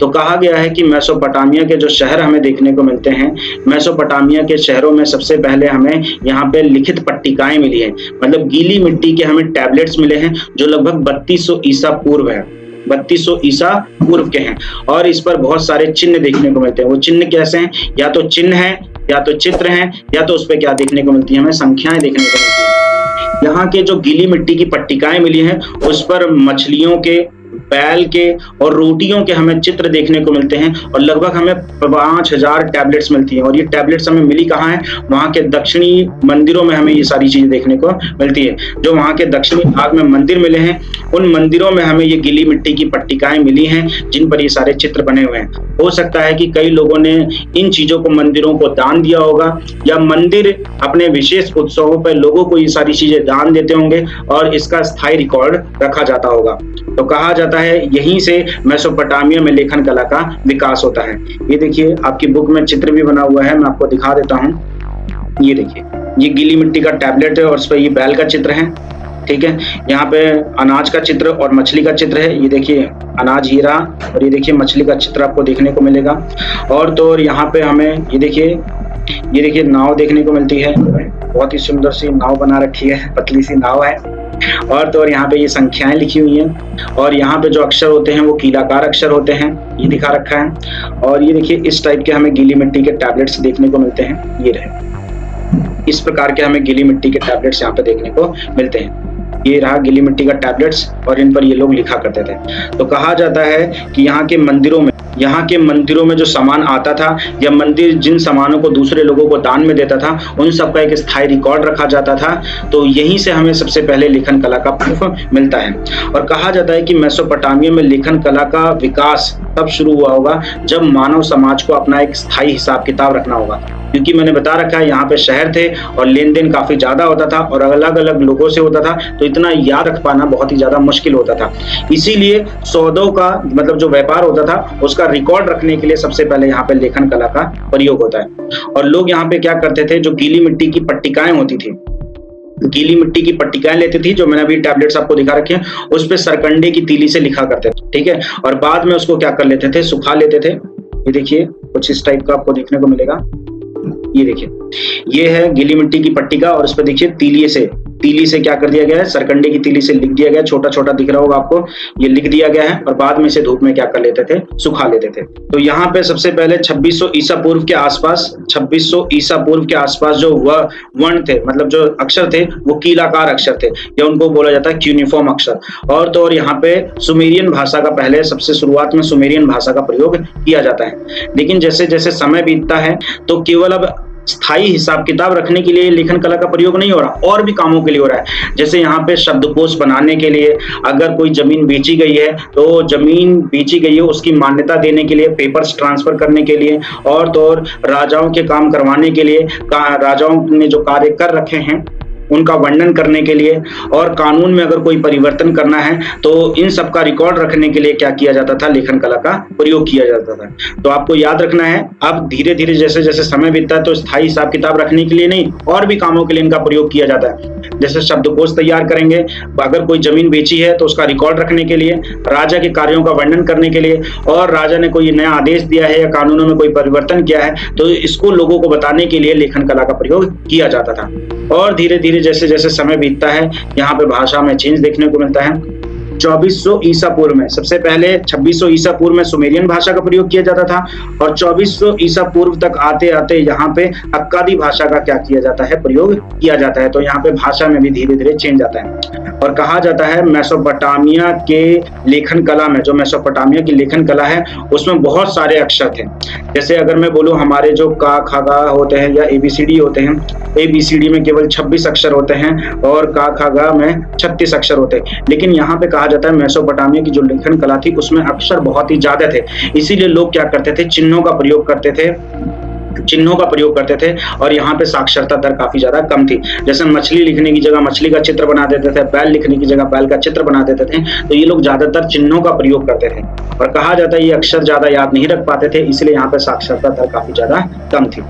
तो कहा गया है कि मेसोपोटामिया के जो शहर हमें देखने को मिलते हैं, मेसोपोटामिया के शहरों में सबसे पहले हमें यहाँ पे लिखित पट्टिकाएं मिली है, मतलब गीली मिट्टी के हमें टैबलेट्स मिले हैं, जो लगभग 3200 ईसा पूर्व है, 3200 ईसा पूर्व के हैं। और इस पर बहुत सारे चिन्ह देखने को मिलते हैं। वो चिन्ह कैसे हैं? या तो चिन्ह है, या तो चित्र हैं, या तो उस पर क्या देखने को मिलती है? हमें संख्याएं देखने को मिलती है। यहाँ के जो गीली मिट्टी की पट्टिकाएं मिली हैं, उस पर मछलियों के, बैल के और रोटियों के हमें चित्र देखने को मिलते हैं, और लगभग हमें 5000 टैबलेट्स मिलती हैं। और ये टैबलेट्स हमें मिली कहाँ है? वहाँ के दक्षिणी मंदिरों में हमें ये सारी चीजें देखने को मिलती है। जो वहाँ के दक्षिणी भाग में मंदिर मिले हैं, उन मंदिरों में हमें ये गीली मिट्टी की पट्टिकाएं मिली हैं, जिन पर ये सारे चित्र बने हुए हैं। हो सकता है कि कई लोगों ने इन चीजों को मंदिरों को दान दिया होगा, या मंदिर अपने विशेष उत्सवों पर लोगों को ये सारी चीजें दान देते होंगे, और इसका स्थायी रिकॉर्ड रखा जाता होगा। तो कहा जाता है यहीं से मेसोपोटामिया में लेखन कला का विकास होता है। ये देखिए, आपकी बुक में चित्र भी बना हुआ है, मैं आपको दिखा देता हूँ। ये देखिए, ये गीली मिट्टी का टैबलेट है और उस पर ये बैल का चित्र है, ठीक है। यहाँ पे अनाज का चित्र और मछली का चित्र है। ये देखिए, अनाज ही रहा, और ये देखिए मछली का चित्र आपको देखने को मिलेगा। और तो और यहाँ पे हमें ये देखिए ये देखिए नाव देखने को मिलती है, बहुत ही सुंदर सी नाव बना रखी है, पतली सी नाव है। और तो और यहाँ पे ये संख्याएं लिखी हुई हैं और यहाँ पे जो अक्षर होते हैं वो कीलाकार अक्षर होते हैं, ये दिखा रखा है। और ये देखिए इस टाइप के हमें गीली मिट्टी के टैबलेट्स देखने को मिलते हैं, ये रहे इस प्रकार के हमें गीली मिट्टी के टैबलेट्स यहाँ पे देखने को मिलते हैं। ये रहा गीली मिट्टी का टैबलेट्स और इन पर ये लोग लिखा करते थे। तो कहा जाता है कि यहाँ के मंदिरों में जो सामान आता था या मंदिर जिन सामानों को दूसरे लोगों को दान में देता था उन सब का एक स्थायी रिकॉर्ड रखा जाता था। तो यहीं से हमें सबसे पहले लेखन कला का प्रूफ मिलता है। और कहा जाता है कि मेसोपोटामिया में लेखन कला का विकास तब शुरू हुआ होगा जब मानव समाज को अपना एक स्थायी हिसाब किताब रखना होगा, क्योंकि मैंने बता रखा है यहाँ पे शहर थे और लेन देन काफी ज्यादा होता था और अलग अलग लोगों से होता था, तो इतना याद रख पाना बहुत ही ज्यादा मुश्किल होता था। इसीलिए सौदों का मतलब जो व्यापार होता था उसका रिकॉर्ड रखने के लिए सबसे पहले यहाँ पे लेखन कला का प्रयोग होता है। और लोग यहाँ पे क्या करते थे, जो गीली मिट्टी की पट्टिकाएं होती थी, गीली मिट्टी की पट्टिकाएं लेती थी, जो मैंने अभी टैबलेट्स आपको दिखा रखे हैं, उस पे सरकंडे की तीली से लिखा करते थे, ठीक है। और बाद में उसको क्या कर लेते थे, सुखा लेते थे। ये देखिए कुछ इस टाइप का आपको देखने को मिलेगा। ये देखिए ये है गीली मिट्टी की पट्टिका और उस पर देखिए तीली से क्या कर दिया गया है, सरकंडे की तीली से लिख दिया गया है, छोटा छोटा दिख रहा होगा आपको, ये लिख दिया गया है। और बाद में इसे धूप में क्या कर लेते थे, सुखा लेते थे। तो यहाँ पे सबसे पहले 2600 ईसा पूर्व के आसपास जो वर्ण थे, मतलब जो अक्षर थे वो कीलाकार अक्षर थे, या उनको बोला जाता है क्यूनिफॉर्म अक्षर। और तो और यहाँ पे सुमेरियन भाषा का पहले सबसे शुरुआत में सुमेरियन भाषा का प्रयोग किया जाता है। लेकिन जैसे जैसे समय बीतता है तो केवल अब स्थायी हिसाब किताब रखने के लिए लेखन कला का प्रयोग नहीं हो रहा, और भी कामों के लिए हो रहा है। जैसे यहाँ पे शब्दकोश बनाने के लिए, अगर कोई जमीन बेची गई है तो जमीन बेची गई है उसकी मान्यता देने के लिए, पेपर्स ट्रांसफर करने के लिए, और तो और राजाओं के काम करवाने के लिए, राजाओं ने जो कार्य कर रखे हैं उनका वर्णन करने के लिए, और कानून में अगर कोई परिवर्तन करना है तो इन सब का रिकॉर्ड रखने के लिए क्या किया जाता था, लेखन कला का प्रयोग किया जाता था। तो आपको याद रखना है, अब धीरे धीरे जैसे जैसे समय बीतता है तो स्थायी हिसाब किताब रखने के लिए नहीं, और भी कामों के लिए इनका प्रयोग किया जाता है। जैसे शब्दकोश तैयार करेंगे, अगर कोई जमीन बेची है तो उसका रिकॉर्ड रखने के लिए, राजा के कार्यों का वर्णन करने के लिए, और राजा ने कोई नया आदेश दिया है या कानूनों में कोई परिवर्तन किया है तो इसको लोगों को बताने के लिए लेखन कला का प्रयोग किया जाता था। और धीरे धीरे जैसे जैसे समय बीतता है यहाँ पे भाषा में चेंज देखने को मिलता है। 2400 ईसा पूर्व में, सबसे पहले 2600 ईसा पूर्व में सुमेरियन भाषा का प्रयोग किया जाता था, और 2400 ईसा पूर्व तक आते आते यहाँ पे अक्कादी भाषा का क्या किया जाता है, प्रयोग किया जाता है। तो यहाँ पे भाषा में भी धीरे धीरे चेंज आता है। और कहा जाता है मेसोपोटामिया के लेखन कला में, जो मेसोपोटामिया की लेखन कला है उसमें बहुत सारे अक्षर थे। जैसे अगर मैं बोलूँ हमारे जो का खा गा होते हैं या ABCD होते हैं, ABCD में केवल 26 अक्षर होते हैं और का खा गा में 36 अक्षर होते हैं। लेकिन यहाँ पे कहा जाता है मेसोपोटामिया की जो लेखन कला थी उसमें अक्षर बहुत ही ज्यादा थे, इसीलिए लोग क्या करते थे, चिन्हों का प्रयोग करते थे और यहाँ पे साक्षरता दर काफी ज्यादा कम थी। जैसे मछली लिखने की जगह मछली का चित्र बना देते थे, बैल लिखने की जगह बैल का चित्र बना देते थे। तो ये लोग ज्यादातर चिन्हों का प्रयोग करते थे, और कहा जाता है ये अक्षर ज्यादा याद नहीं रख पाते थे, इसलिए यहाँ पे साक्षरता दर काफी ज्यादा कम थी।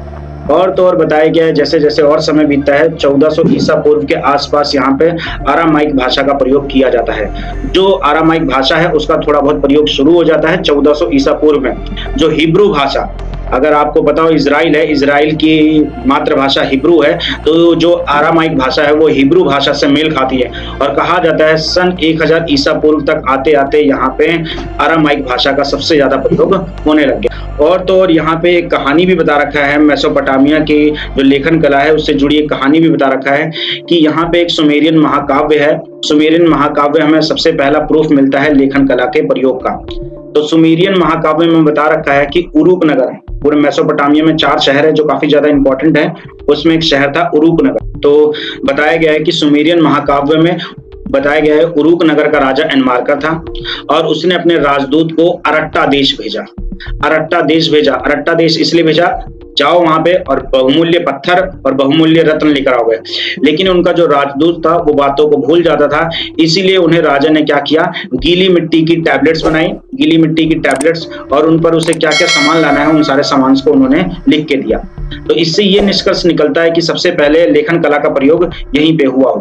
और तो और बताया गया है जैसे जैसे और समय बीतता है 1400 ईसा पूर्व के आसपास यहाँ पे आरामाइक भाषा का प्रयोग किया जाता है। जो आरामाइक भाषा है उसका थोड़ा बहुत प्रयोग शुरू हो जाता है 1400 ईसा पूर्व में। जो हिब्रू भाषा, अगर आपको पता हो इजराइल है, इजराइल की मातृभाषा हिब्रू है, तो जो आरामाइक भाषा है वो हिब्रू भाषा से मेल खाती है। और कहा जाता है सन 1000 ईसा पूर्व तक आते आते यहाँ पे आरामाइक भाषा का सबसे ज्यादा प्रयोग होने लग गया। और तो और यहाँ पे एक कहानी भी बता रखा है, मेसोपोटामिया की जो लेखन कला है उससे जुड़ी एक कहानी भी बता रखा है कि यहाँ पे एक सुमेरियन महाकाव्य है। सुमेरियन महाकाव्य हमें सबसे पहला प्रूफ मिलता है लेखन कला के प्रयोग का। तो सुमेरियन महाकाव्य में बता रखा है कि उरूक नगर, पूरे मेसोपोटामिया में 4 शहर है जो काफी ज्यादा इंपॉर्टेंट है, उसमें एक शहर था उरूक नगर। तो बताया गया है कि सुमेरियन महाकाव्य में बताया गया है उरूक नगर का राजा एनमार्का था, और उसने अपने राजदूत को अरट्टा देश भेजा। अरट्टा देश इसलिए भेजा, जाओ वहां पे और बहुमूल्य पत्थर और बहुमूल्य रत्न लेकर आओगे। लेकिन उनका जो राजदूत था वो बातों को भूल जाता था, इसीलिए उन्हें राजा ने क्या किया, गीली मिट्टी की टैबलेट्स बनाई, गीली मिट्टी की टैबलेट्स, और उन पर उसे क्या क्या सामान लाना है उन सारे सामान को उन्होंने लिख के दिया। तो इससे ये निष्कर्ष निकलता है कि सबसे पहले लेखन कला का प्रयोग यहीं पे हुआ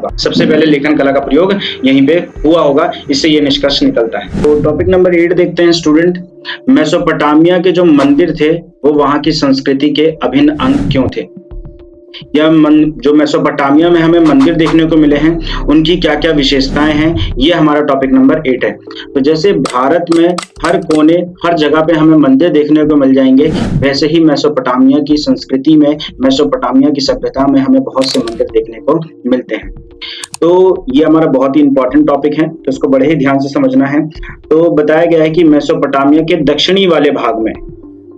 होगा, इससे ये निष्कर्ष निकलता है। तो टॉपिक नंबर 8 देखते हैं स्टूडेंट। मेसोपोटामिया के जो मंदिर थे वो वहां की संस्कृति के अभिन्न अंग क्यों थे? जो मेसोपोटामिया में हमें मंदिर देखने को मिले हैं उनकी क्या क्या विशेषताएं हैं, ये हमारा टॉपिक नंबर 8 है। तो जैसे भारत में हर कोने हर जगह पे हमें मंदिर देखने को मिल जाएंगे, वैसे ही मेसोपोटामिया की संस्कृति में, मेसोपोटामिया की सभ्यता में हमें बहुत से मंदिर देखने को मिलते हैं। तो ये हमारा बहुत ही इंपॉर्टेंट टॉपिक है, तो इसको बड़े ही ध्यान से समझना है। तो बताया गया है कि मेसोपोटामिया के दक्षिणी वाले भाग में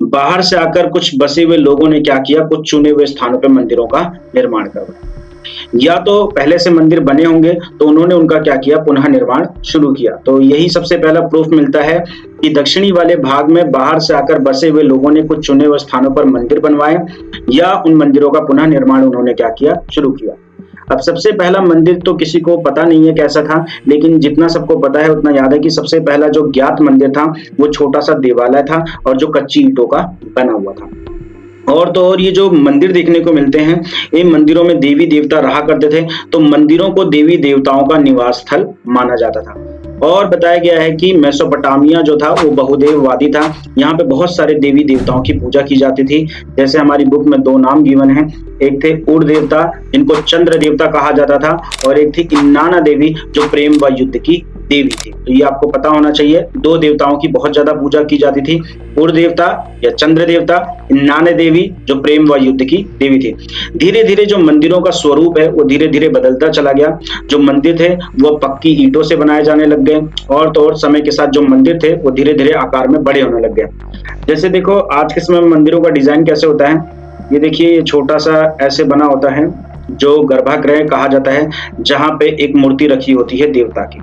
बाहर से आकर कुछ बसे हुए लोगों ने क्या किया, कुछ चुने हुए स्थानों पर मंदिरों का निर्माण करवाया। या तो पहले से मंदिर बने होंगे तो उन्होंने उनका क्या किया, पुनः निर्माण शुरू किया। तो यही सबसे पहला प्रूफ मिलता है कि दक्षिणी वाले भाग में बाहर से आकर बसे हुए लोगों ने कुछ चुने हुए स्थानों पर मंदिर बनवाए या उन मंदिरों का पुनः निर्माण उन्होंने क्या किया, शुरू किया। अब सबसे पहला मंदिर तो किसी को पता नहीं है कैसा था, लेकिन जितना सबको पता है उतना याद है कि सबसे पहला जो ज्ञात मंदिर था वो छोटा सा देवालय था और जो कच्ची ईंटों का बना हुआ था। और तो और ये जो मंदिर देखने को मिलते हैं, इन मंदिरों में देवी देवता रहा करते थे, तो मंदिरों को देवी देवताओं का निवास स्थल माना जाता था। और बताया गया है कि मेसोपोटामिया जो था वो बहुदेववादी था। यहाँ पे बहुत सारे देवी देवताओं की पूजा की जाती थी। जैसे हमारी बुक में 2 नाम गिवन हैं, एक थे उड़ देवता जिनको चंद्र देवता कहा जाता था, और एक थी इन्नाना देवी जो प्रेम व युद्ध की देवी थी। तो ये आपको पता होना चाहिए, 2 देवताओं की बहुत ज्यादा पूजा की जाती थी, उड़ देवता या चंद्र देवता, इन्नाना देवी जो प्रेम व युद्ध की देवी थी। धीरे धीरे जो मंदिरों का स्वरूप है वो धीरे धीरे बदलता चला गया। जो मंदिर थे वो पक्की ईंटों से बनाए जाने लग गए, और तो और समय के साथ जो मंदिर थे वो धीरे धीरे आकार में बड़े होने लग गए। जैसे देखो आज के समय में मंदिरों का डिजाइन कैसे होता है, ये देखिए, ये छोटा सा ऐसे बना होता है जो गर्भगृह कहा जाता है, जहां पे एक मूर्ति रखी होती है देवता की।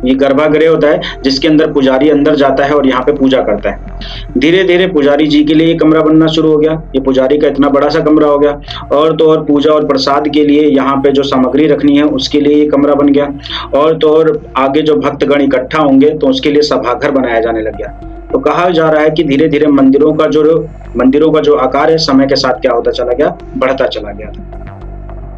ये गर्भगृह होता है जिसके अंदर पुजारी अंदर जाता है और यहाँ पे पूजा करता है। धीरे धीरे पुजारी जी के लिए ये कमरा बनना शुरू हो गया, ये पुजारी का इतना बड़ा सा कमरा हो गया। और तो और पूजा और प्रसाद के लिए यहाँ पे जो सामग्री रखनी है उसके लिए ये कमरा बन गया। और तो और आगे जो भक्तगण इकट्ठा होंगे तो उसके लिए सभाघर बनाया जाने लग गया। तो कहा जा रहा है कि धीरे धीरे मंदिरों का जो आकार है समय के साथ क्या होता चला गया, बढ़ता चला गया था।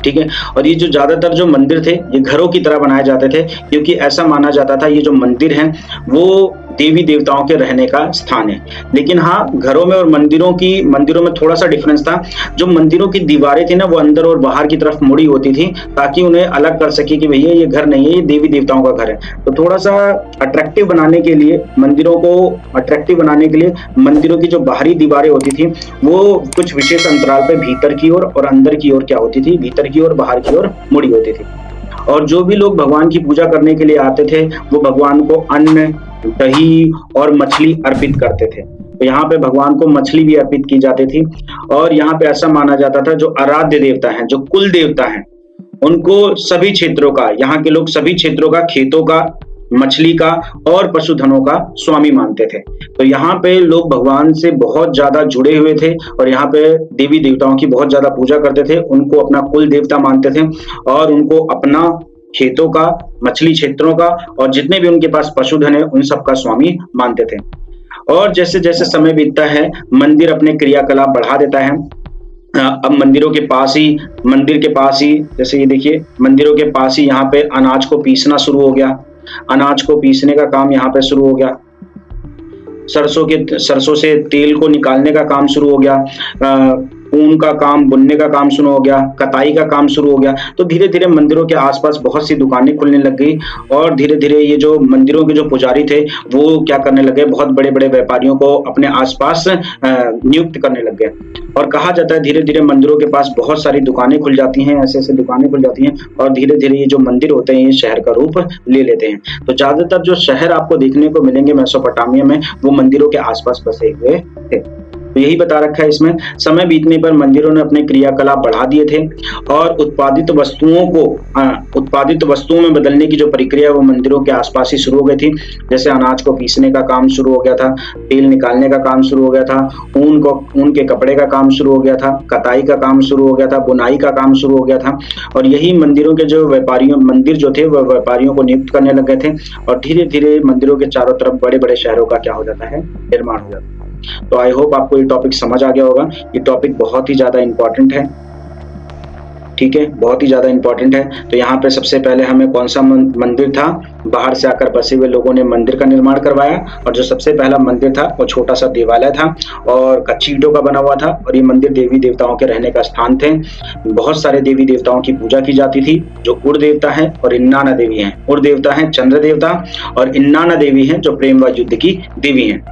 ठीक है। और ये जो ज्यादातर जो मंदिर थे ये घरों की तरह बनाए जाते थे, क्योंकि ऐसा माना जाता था ये जो मंदिर हैं वो देवी देवताओं के रहने का स्थान है। लेकिन हाँ, घरों में और मंदिरों में थोड़ा सा डिफरेंस था। जो मंदिरों की दीवारें थी ना वो अंदर और बाहर की तरफ मुड़ी होती थी, ताकि उन्हें अलग कर सके कि भैया ये घर नहीं है, ये देवी देवताओं का घर है। तो थोड़ा सा अट्रैक्टिव बनाने के लिए, मंदिरों को अट्रैक्टिव बनाने के लिए मंदिरों की जो बाहरी दीवारें होती थी वो कुछ विशेष अंतराल पे भीतर की ओर और अंदर की ओर क्या होती थी, भीतर की ओर बाहर की ओर मुड़ी होती थी। और जो भी लोग भगवान की पूजा करने के लिए आते थे वो भगवान को अन्न, दही और मछली अर्पित करते थे। तो यहाँ पे भगवान को मछली भी अर्पित की जाती थी। और यहाँ पे ऐसा माना जाता था जो आराध्य देवता हैं, जो कुल देवता हैं, उनको सभी क्षेत्रों का, यहाँ के लोग सभी क्षेत्रों का, खेतों का, मछली का और पशुधनों का स्वामी मानते थे। तो यहाँ पे लोग भगवान से बहुत ज्यादा जुड़े हुए थे और यहाँ पे देवी देवताओं की बहुत ज्यादा पूजा करते थे, उनको अपना कुल देवता मानते थे और उनको अपना खेतों का, मछली क्षेत्रों का और जितने भी उनके पास पशुधन है उन सब का स्वामी मानते थे। और जैसे जैसे समय बीतता है मंदिर अपने क्रियाकलाप बढ़ा देता है। अब मंदिर के पास ही जैसे ये देखिए, मंदिरों के पास ही यहाँ पे अनाज को पीसना शुरू हो गया। अनाज को पीसने का काम यहाँ पे शुरू हो गया। सरसों से तेल को निकालने का काम शुरू हो गया। ऊन का काम, बुनने का काम शुरू हो गया। कताई का काम शुरू हो गया। तो धीरे धीरे मंदिरों के आसपास बहुत सी दुकानें खुलने लग गई और धीरे धीरे ये जो मंदिरों के जो पुजारी थे वो क्या करने लगे, बहुत बड़े बड़े व्यापारियों को अपने आसपास नियुक्त करने लग गए। और कहा जाता है धीरे धीरे मंदिरों के पास बहुत सारी दुकानें खुल जाती हैं, ऐसे ऐसे दुकानें खुल जाती हैं और धीरे धीरे ये जो मंदिर होते हैं ये शहर का रूप ले लेते हैं। तो ज्यादातर जो शहर आपको देखने को मिलेंगे मेसोपोटामिया में वो मंदिरों के आसपास बसे हुए थे। तो यही बता रखा है इसमें। समय बीतने पर मंदिरों ने अपने क्रियाकलाप बढ़ा दिए थे और उत्पादित वस्तुओं में बदलने की जो प्रक्रिया वो मंदिरों के आसपास ही शुरू हो गई थी। जैसे अनाज को पीसने का काम शुरू हो गया था, तेल निकालने का काम शुरू हो गया था, ऊन के कपड़े का काम शुरू हो गया था, कताई का काम शुरू हो गया था, बुनाई का काम शुरू हो गया था। और यही मंदिरों के जो मंदिर जो थे वह व्यापारियों को नियुक्त करने लग गए थे और धीरे धीरे मंदिरों के चारों तरफ बड़े बड़े शहरों का क्या हो जाता है, निर्माण हो जाता है। तो आई होप आपको ये टॉपिक समझ आ गया होगा। ये टॉपिक बहुत ही ज्यादा इंपॉर्टेंट है। ठीक है, बहुत ही ज़्यादा इंपॉर्टेंट है। तो यहाँ पे सबसे पहले हमें कौन सा मंदिर था, बाहर से आकर बसे हुए लोगों ने मंदिर का निर्माण करवाया, और जो सबसे पहला मंदिर था वो छोटा सा देवालय था और कच्ची ईंटों का बना हुआ था, और ये मंदिर देवी देवताओं के रहने का स्थान थे। बहुत सारे देवी देवताओं की पूजा की जाती थी, जो उर देवता है और इन्नाना देवी हैं। उर देवता है चंद्र देवता और इन्नाना देवी हैं जो प्रेम व युद्ध की देवी हैं।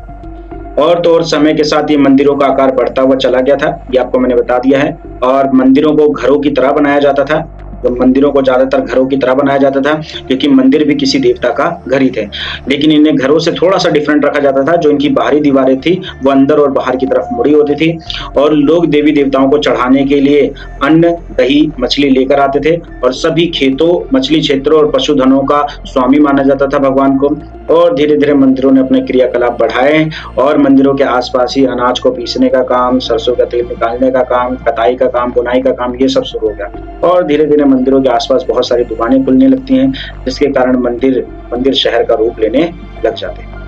और तो और समय के साथ ये मंदिरों का आकार बढ़ता हुआ चला गया था, ये आपको मैंने बता दिया है। और मंदिरों को घरों की तरह बनाया जाता था, तो मंदिरों को ज्यादातर घरों की तरह बनाया जाता था, क्योंकि मंदिर भी किसी देवता का घर ही थे। लेकिन इन्हें घरों से थोड़ा सा डिफरेंट रखा जाता था। जो इनकी बाहरी दीवारें थी वो अंदर और बाहर की तरफ मुड़ी होती थी, और लोग देवी देवताओं को चढ़ाने के लिए अन्न, दही, मछली लेकर आते थे, और सभी खेतों, मछली क्षेत्रों और पशुधनों का स्वामी माना जाता था भगवान को। और धीरे धीरे मंदिरों ने अपने क्रियाकलाप बढ़ाए, और मंदिरों के आसपास ही अनाज को पीसने का काम, सरसों का तेल निकालने का काम, कताई का काम, बुनाई का काम, ये सब शुरू हो गया। और धीरे धीरे मंदिरों के आसपास बहुत सारी दुकानें खुलने लगती हैं, जिसके कारण मंदिर शहर का रूप लेने लग जाते हैं।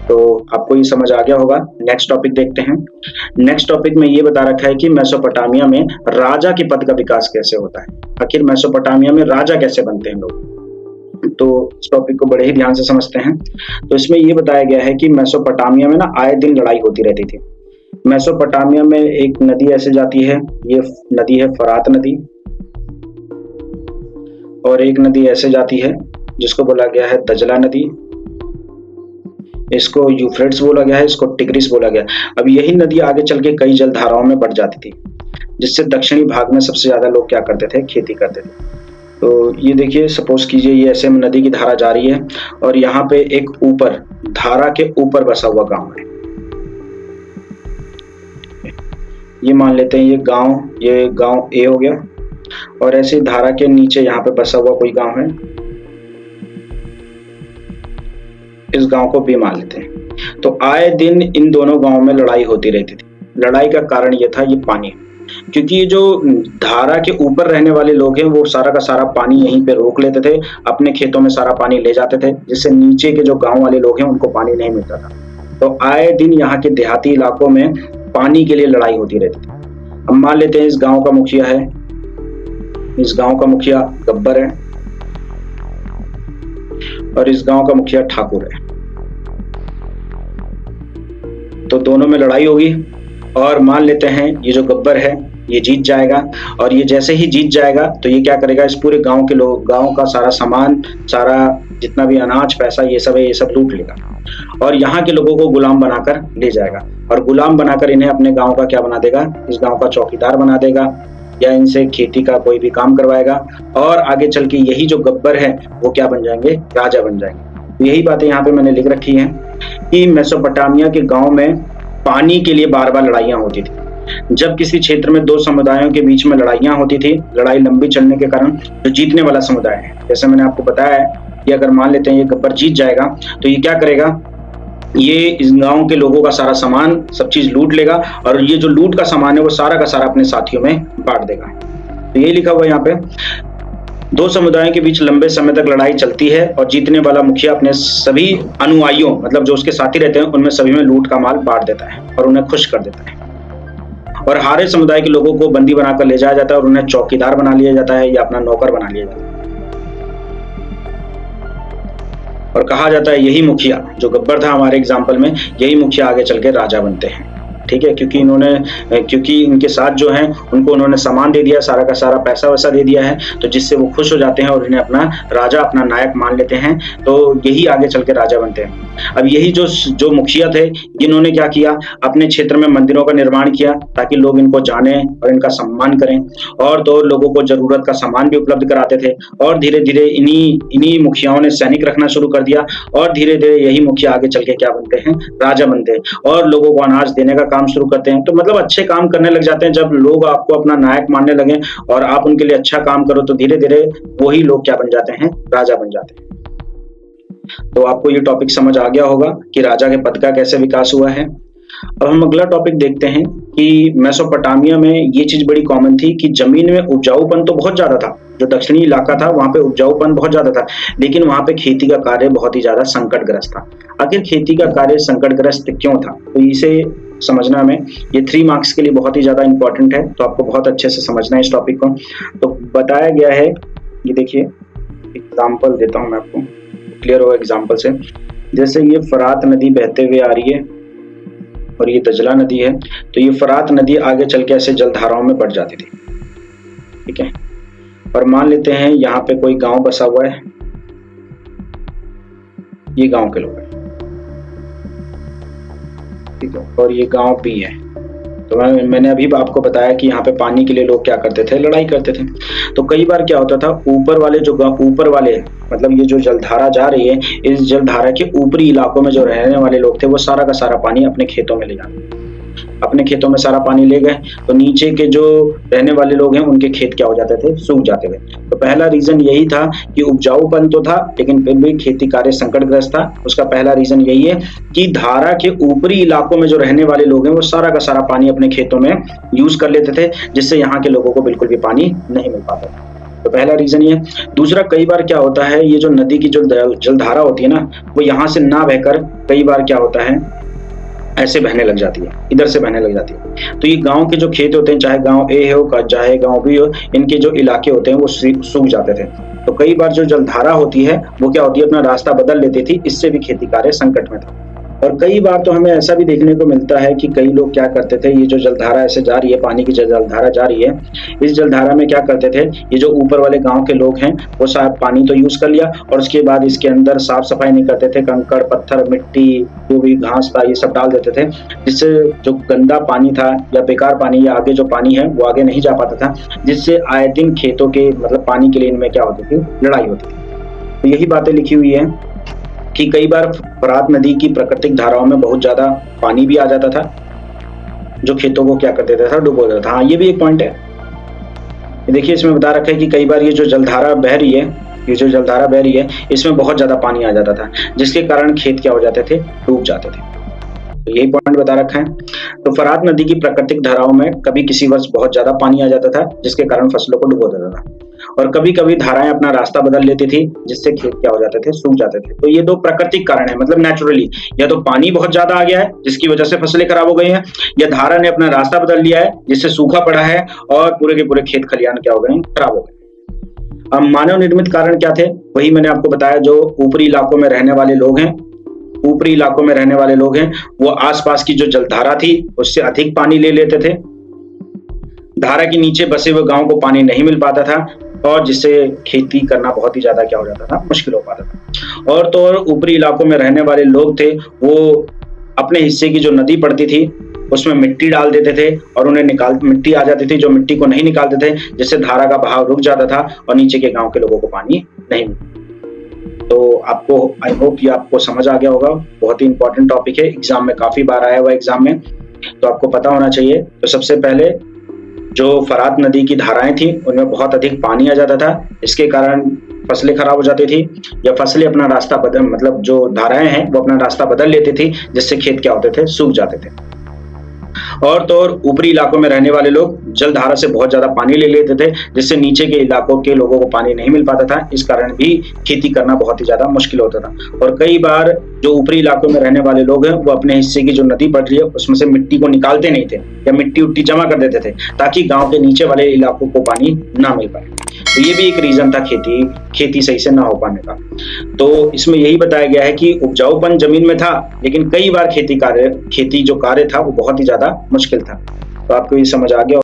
तो आपको ये समझ आ गया होगा। नेक्स्ट टॉपिक देखते हैं। नेक्स्ट टॉपिक में ये बता रखा है कि मेसोपोटामिया में राजा के पद का विकास कैसे होता है। आखिर मेसोपोटामिया में राजा कैसे बनते हैं लोग, तो इस टॉपिक को बड़े ही ध्यान से समझते हैं। तो इसमें ये बताया गया है कि मेसोपोटामिया में ना आए दिन लड़ाई होती रहती थी। मेसोपोटामिया में एक नदी ऐसे जाती है, ये नदी है फरात नदी, और एक नदी ऐसे जाती है जिसको बोला गया है दजला नदी, इसको यूफ्रेट्स बोला गया है, इसको टिग्रिस बोला गया। अब यही नदी आगे चल के कई जल धाराओं में बढ़ जाती थी, जिससे दक्षिणी भाग में सबसे ज्यादा लोग क्या करते थे, खेती करते थे। तो ये देखिए, सपोज कीजिए ये ऐसे नदी की धारा जा रही है, और यहाँ पे एक ऊपर, धारा के ऊपर बसा हुआ गांव है। ये मान लेते हैं ये गांव ए हो गया, और ऐसे धारा के नीचे यहाँ पे बसा हुआ कोई गांव है, इस गांव को बी मान लेते हैं। तो आए दिन इन दोनों गांवों में लड़ाई होती रहती थी। लड़ाई का कारण ये था, ये पानी, क्योंकि ये जो धारा के ऊपर रहने वाले लोग हैं वो सारा का सारा पानी यहीं पे रोक लेते थे, अपने खेतों में सारा पानी ले जाते थे, जिससे नीचे के जो गांव वाले लोग हैं उनको पानी नहीं मिलता था। तो आए दिन यहाँ के देहाती इलाकों में पानी के लिए लड़ाई होती रहती थी। अब मान लेते हैं इस गांव का मुखिया है, इस गांव का मुखिया गब्बर है, और इस गांव का मुखिया ठाकुर है। तो दोनों में लड़ाई होगी, और मान लेते हैं ये जो गब्बर है ये जीत जाएगा, और ये जैसे ही जीत जाएगा तो ये क्या करेगा, इस पूरे गांव के लोग, गांव का सारा सामान, सारा जितना भी अनाज, पैसा, ये सब है, ये सब लूट लेगा, और यहाँ के लोगों को गुलाम बनाकर ले जाएगा, और गुलाम बनाकर इन्हें अपने गांव का क्या बना देगा, इस गांव का चौकीदार बना देगा, या इनसे खेती का कोई भी काम करवाएगा, और आगे चल के यही जो गब्बर है वो क्या बन जाएंगे, राजा बन जाएंगे। यही बातें यहाँ पे मैंने लिख रखी हैं कि मेसोपोटामिया के गांव में पानी के लिए बार बार लड़ाइयां होती थी। जब किसी क्षेत्र में दो समुदायों के बीच में लड़ाइयां होती थी, लड़ाई लंबी चलने के कारण जो जीतने वाला समुदाय है, जैसे मैंने आपको बताया है कि अगर मान लेते हैं ये गब्बर जीत जाएगा तो ये क्या करेगा, ये इस गांव के लोगों का सारा सामान, सब चीज लूट लेगा, और ये जो लूट का सामान है वो सारा का सारा अपने साथियों में बांट देगा। तो ये लिखा हुआ यहाँ पे, दो समुदायों के बीच लंबे समय तक लड़ाई चलती है, और जीतने वाला मुखिया अपने सभी अनुयायियों, मतलब जो उसके साथी रहते हैं, उनमें सभी में लूट का माल बांट देता है और उन्हें खुश कर देता है। और हारे समुदाय के लोगों को बंदी बनाकर ले जाया जाता है, और उन्हें चौकीदार बना लिया जाता है या अपना नौकर बना लिया जाता है, और कहा जाता है यही मुखिया, जो गब्बर था हमारे एग्जाम्पल में, यही मुखिया आगे चल के राजा बनते हैं। ठीक है, क्योंकि इनके साथ जो है उनको उन्होंने सामान दे दिया, सारा का सारा पैसा वैसा दे दिया है, तो जिससे वो खुश हो जाते हैं और इन्हें अपना राजा, अपना नायक मान लेते हैं। तो यही आगे चल के राजा बनते हैं। अब यही जो मुखिया थे, इन्होंने क्या किया, अपने क्षेत्र में मंदिरों का निर्माण किया ताकि लोग इनको जाने और इनका सम्मान करें, और तो लोगों को जरूरत का सामान भी उपलब्ध कराते थे। और धीरे धीरे इन्हीं मुखियाओं ने सैनिक रखना शुरू कर दिया, और धीरे धीरे यही मुखिया आगे चल के क्या बनते हैं, राजा बनते हैं, और लोगों को अनाज देने का काम शुरू करते हैं। तो मतलब अच्छे काम करने लग जाते हैं। जब लोग आपको अपना नायक मानने लगे और आप उनके लिए अच्छा काम करो, तो धीरे धीरे वही लोग क्या बन जाते हैं, राजा बन जाते हैं। तो आपको ये टॉपिक समझ आ गया होगा कि राजा के पद का कैसे विकास हुआ है। अब हम अगला टॉपिक देखते हैं कि मेसोपोटामिया में ये चीज बड़ी कॉमन थी कि जमीन में उपजाऊपन तो बहुत ज्यादा था, जो दक्षिणी इलाका था वहां पे उपजाऊपन बहुत ज्यादा था, लेकिन वहां पे खेती का कार्य बहुत ही ज्यादा संकटग्रस्त था। आखिर खेती का कार्य संकटग्रस्त क्यों था, तो इसे समझना में। ये 3 मार्क्स के लिए बहुत ही ज़्यादा इंपॉर्टेंट है, तो आपको बहुत अच्छे से समझना है इस टॉपिक को। तो बताया गया है, ये देखिए एग्जाम्पल देता हूँ मैं आपको, क्लियर होगा एग्जाम्पल से। जैसे ये फरात नदी बहते हुए आ रही है और ये दजला नदी है, तो ये फरात नदी आगे चल के ऐसे जलधाराओं में बढ़ जाती थी, ठीक है। और मान लेते हैं यहाँ पे कोई गांव बसा हुआ है, ये गांव के लोग हैं, ठीक है, और ये गांव बी है। तो मैंने अभी आपको बताया कि यहाँ पे पानी के लिए लोग क्या करते थे, लड़ाई करते थे। तो कई बार क्या होता था, ऊपर वाले मतलब ये जो जलधारा जा रही है, इस जलधारा के ऊपरी इलाकों में जो रहने वाले लोग थे वो सारा का सारा पानी अपने खेतों में ले जाते, अपने खेतों में सारा पानी ले गए। तो नीचे के जो रहने वाले लोग हैं उनके खेत क्या हो जाते थे, सूख जाते थे। तो पहला रीजन यही था कि उपजाऊपन तो था लेकिन फिर भी खेती कार्य संकटग्रस्त था। उसका पहला रीजन यही है कि धारा के ऊपरी इलाकों में जो रहने वाले लोग हैं वो सारा का सारा पानी अपने खेतों में यूज कर लेते थे, जिससे यहाँ के लोगों को बिल्कुल भी पानी नहीं मिल पाता था। तो पहला रीजन ये। दूसरा, कई बार क्या होता है, ये जो नदी की जो जलधारा होती है ना, वो यहाँ से ना बहकर कई बार क्या होता है, ऐसे बहने लग जाती है, इधर से बहने लग जाती है। तो ये गांव के जो खेत होते हैं, चाहे गांव ए हो चाहे गांव बी हो, इनके जो इलाके होते हैं वो सूख जाते थे। तो कई बार जो जलधारा होती है वो क्या होती है, अपना रास्ता बदल लेती थी, इससे भी खेती कार्य संकट में था। और कई बार तो हमें ऐसा भी देखने को मिलता है कि कई लोग क्या करते थे, ये जो जलधारा ऐसे जा रही है, पानी की जलधारा जा रही है, इस जलधारा में क्या करते थे, ये जो ऊपर वाले गांव के लोग हैं वो शायद पानी तो यूज कर लिया और उसके बाद इसके अंदर साफ सफाई नहीं करते थे, कंकड़ पत्थर मिट्टी जो भी घास था ये सब डाल देते थे, जिससे जो गंदा पानी था या बेकार पानी या आगे जो पानी है वो आगे नहीं जा पाता था, जिससे आए दिन खेतों के मतलब पानी के लिए इनमें क्या होती थी, लड़ाई होती थी। तो यही बातें लिखी हुई है कि कई बार फरात नदी की प्राकृतिक धाराओं में बहुत ज्यादा पानी भी आ जाता था, जो खेतों को क्या कर देता था, डुबो देता था। हाँ, ये भी एक पॉइंट है। देखिए इसमें बता रखा है कि कई बार ये जो जलधारा बह रही है, इसमें बहुत ज्यादा पानी आ जाता था, जिसके कारण खेत क्या हो जाते थे, डूब जाते थे। तो यही पॉइंट बता रखा है। तो फरात नदी की प्राकृतिक धाराओं में कभी किसी वर्ष बहुत ज्यादा पानी आ जाता था, जिसके कारण फसलों को डुबो देता था, और कभी कभी धाराएं अपना रास्ता बदल लेती थी, जिससे खेत क्या हो जाते थे, सूख जाते थे। तो ये 2 प्राकृतिक कारण है, मतलब नेचुरली, या तो पानी बहुत ज्यादा आ गया है जिसकी वजह से फसलें खराब हो गई हैं, या धारा ने अपना रास्ता बदल लिया है जिससे सूखा पड़ा है और पूरे के पूरे खेत खलियान क्या हो गए, खराब हो गए। अब मानव निर्मित कारण क्या थे, वही मैंने आपको बताया, जो ऊपरी इलाकों में रहने वाले लोग हैं, वो आसपास की जो जलधारा थी उससे अधिक पानी ले लेते थे, धारा के नीचे बसे हुए गांव को पानी नहीं मिल पाता था, और जिससे खेती करना बहुत ही ज्यादा क्या हो जाता था, मुश्किल हो पाता था। और तो और ऊपरी इलाकों में रहने वाले लोग थे, वो अपने हिस्से की जो नदी पड़ती थी उसमें मिट्टी डाल देते थे और उन्हें मिट्टी आ जाती थी, जो मिट्टी को नहीं निकालते थे, जिससे धारा का बहाव रुक जाता था और नीचे के गांव के लोगों को पानी नहीं मिलता। तो आपको, आई होप ये आपको समझ आ गया होगा। बहुत ही इंपॉर्टेंट टॉपिक है, एग्जाम में काफी बार आया हुआ एग्जाम में, तो आपको पता होना चाहिए। तो सबसे पहले जो फरात नदी की धाराएं थी उनमें बहुत अधिक पानी आ जाता था, इसके कारण फसलें खराब हो जाती थी, या फसलें अपना रास्ता बदल, मतलब जो धाराएं हैं वो अपना रास्ता बदल लेती थी, जिससे खेत क्या होते थे, सूख जाते थे। और तो और ऊपरी इलाकों में रहने वाले लोग जलधारा से बहुत ज्यादा पानी ले लेते थे, जिससे नीचे के इलाकों के लोगों को पानी नहीं मिल पाता था, इस कारण भी खेती करना बहुत ही ज्यादा मुश्किल होता था। और कई बार जो ऊपरी इलाकों में रहने वाले लोग हैं वो अपने हिस्से की जो नदी पड़ रही है उसमें से मिट्टी को निकालते नहीं थे, या मिट्टी उट्टी जमा कर देते थे, ताकि गाँव के नीचे वाले इलाकों को पानी ना मिल पाए। तो ये भी एक रीजन था खेती सही से ना हो पाने का। तो इसमें यही बताया गया है कि उपजाऊपन जमीन में था, लेकिन कई बार खेती जो कार्य था वो बहुत ही ज्यादा मुश्किल था। तो आपको ये समझ आ गया।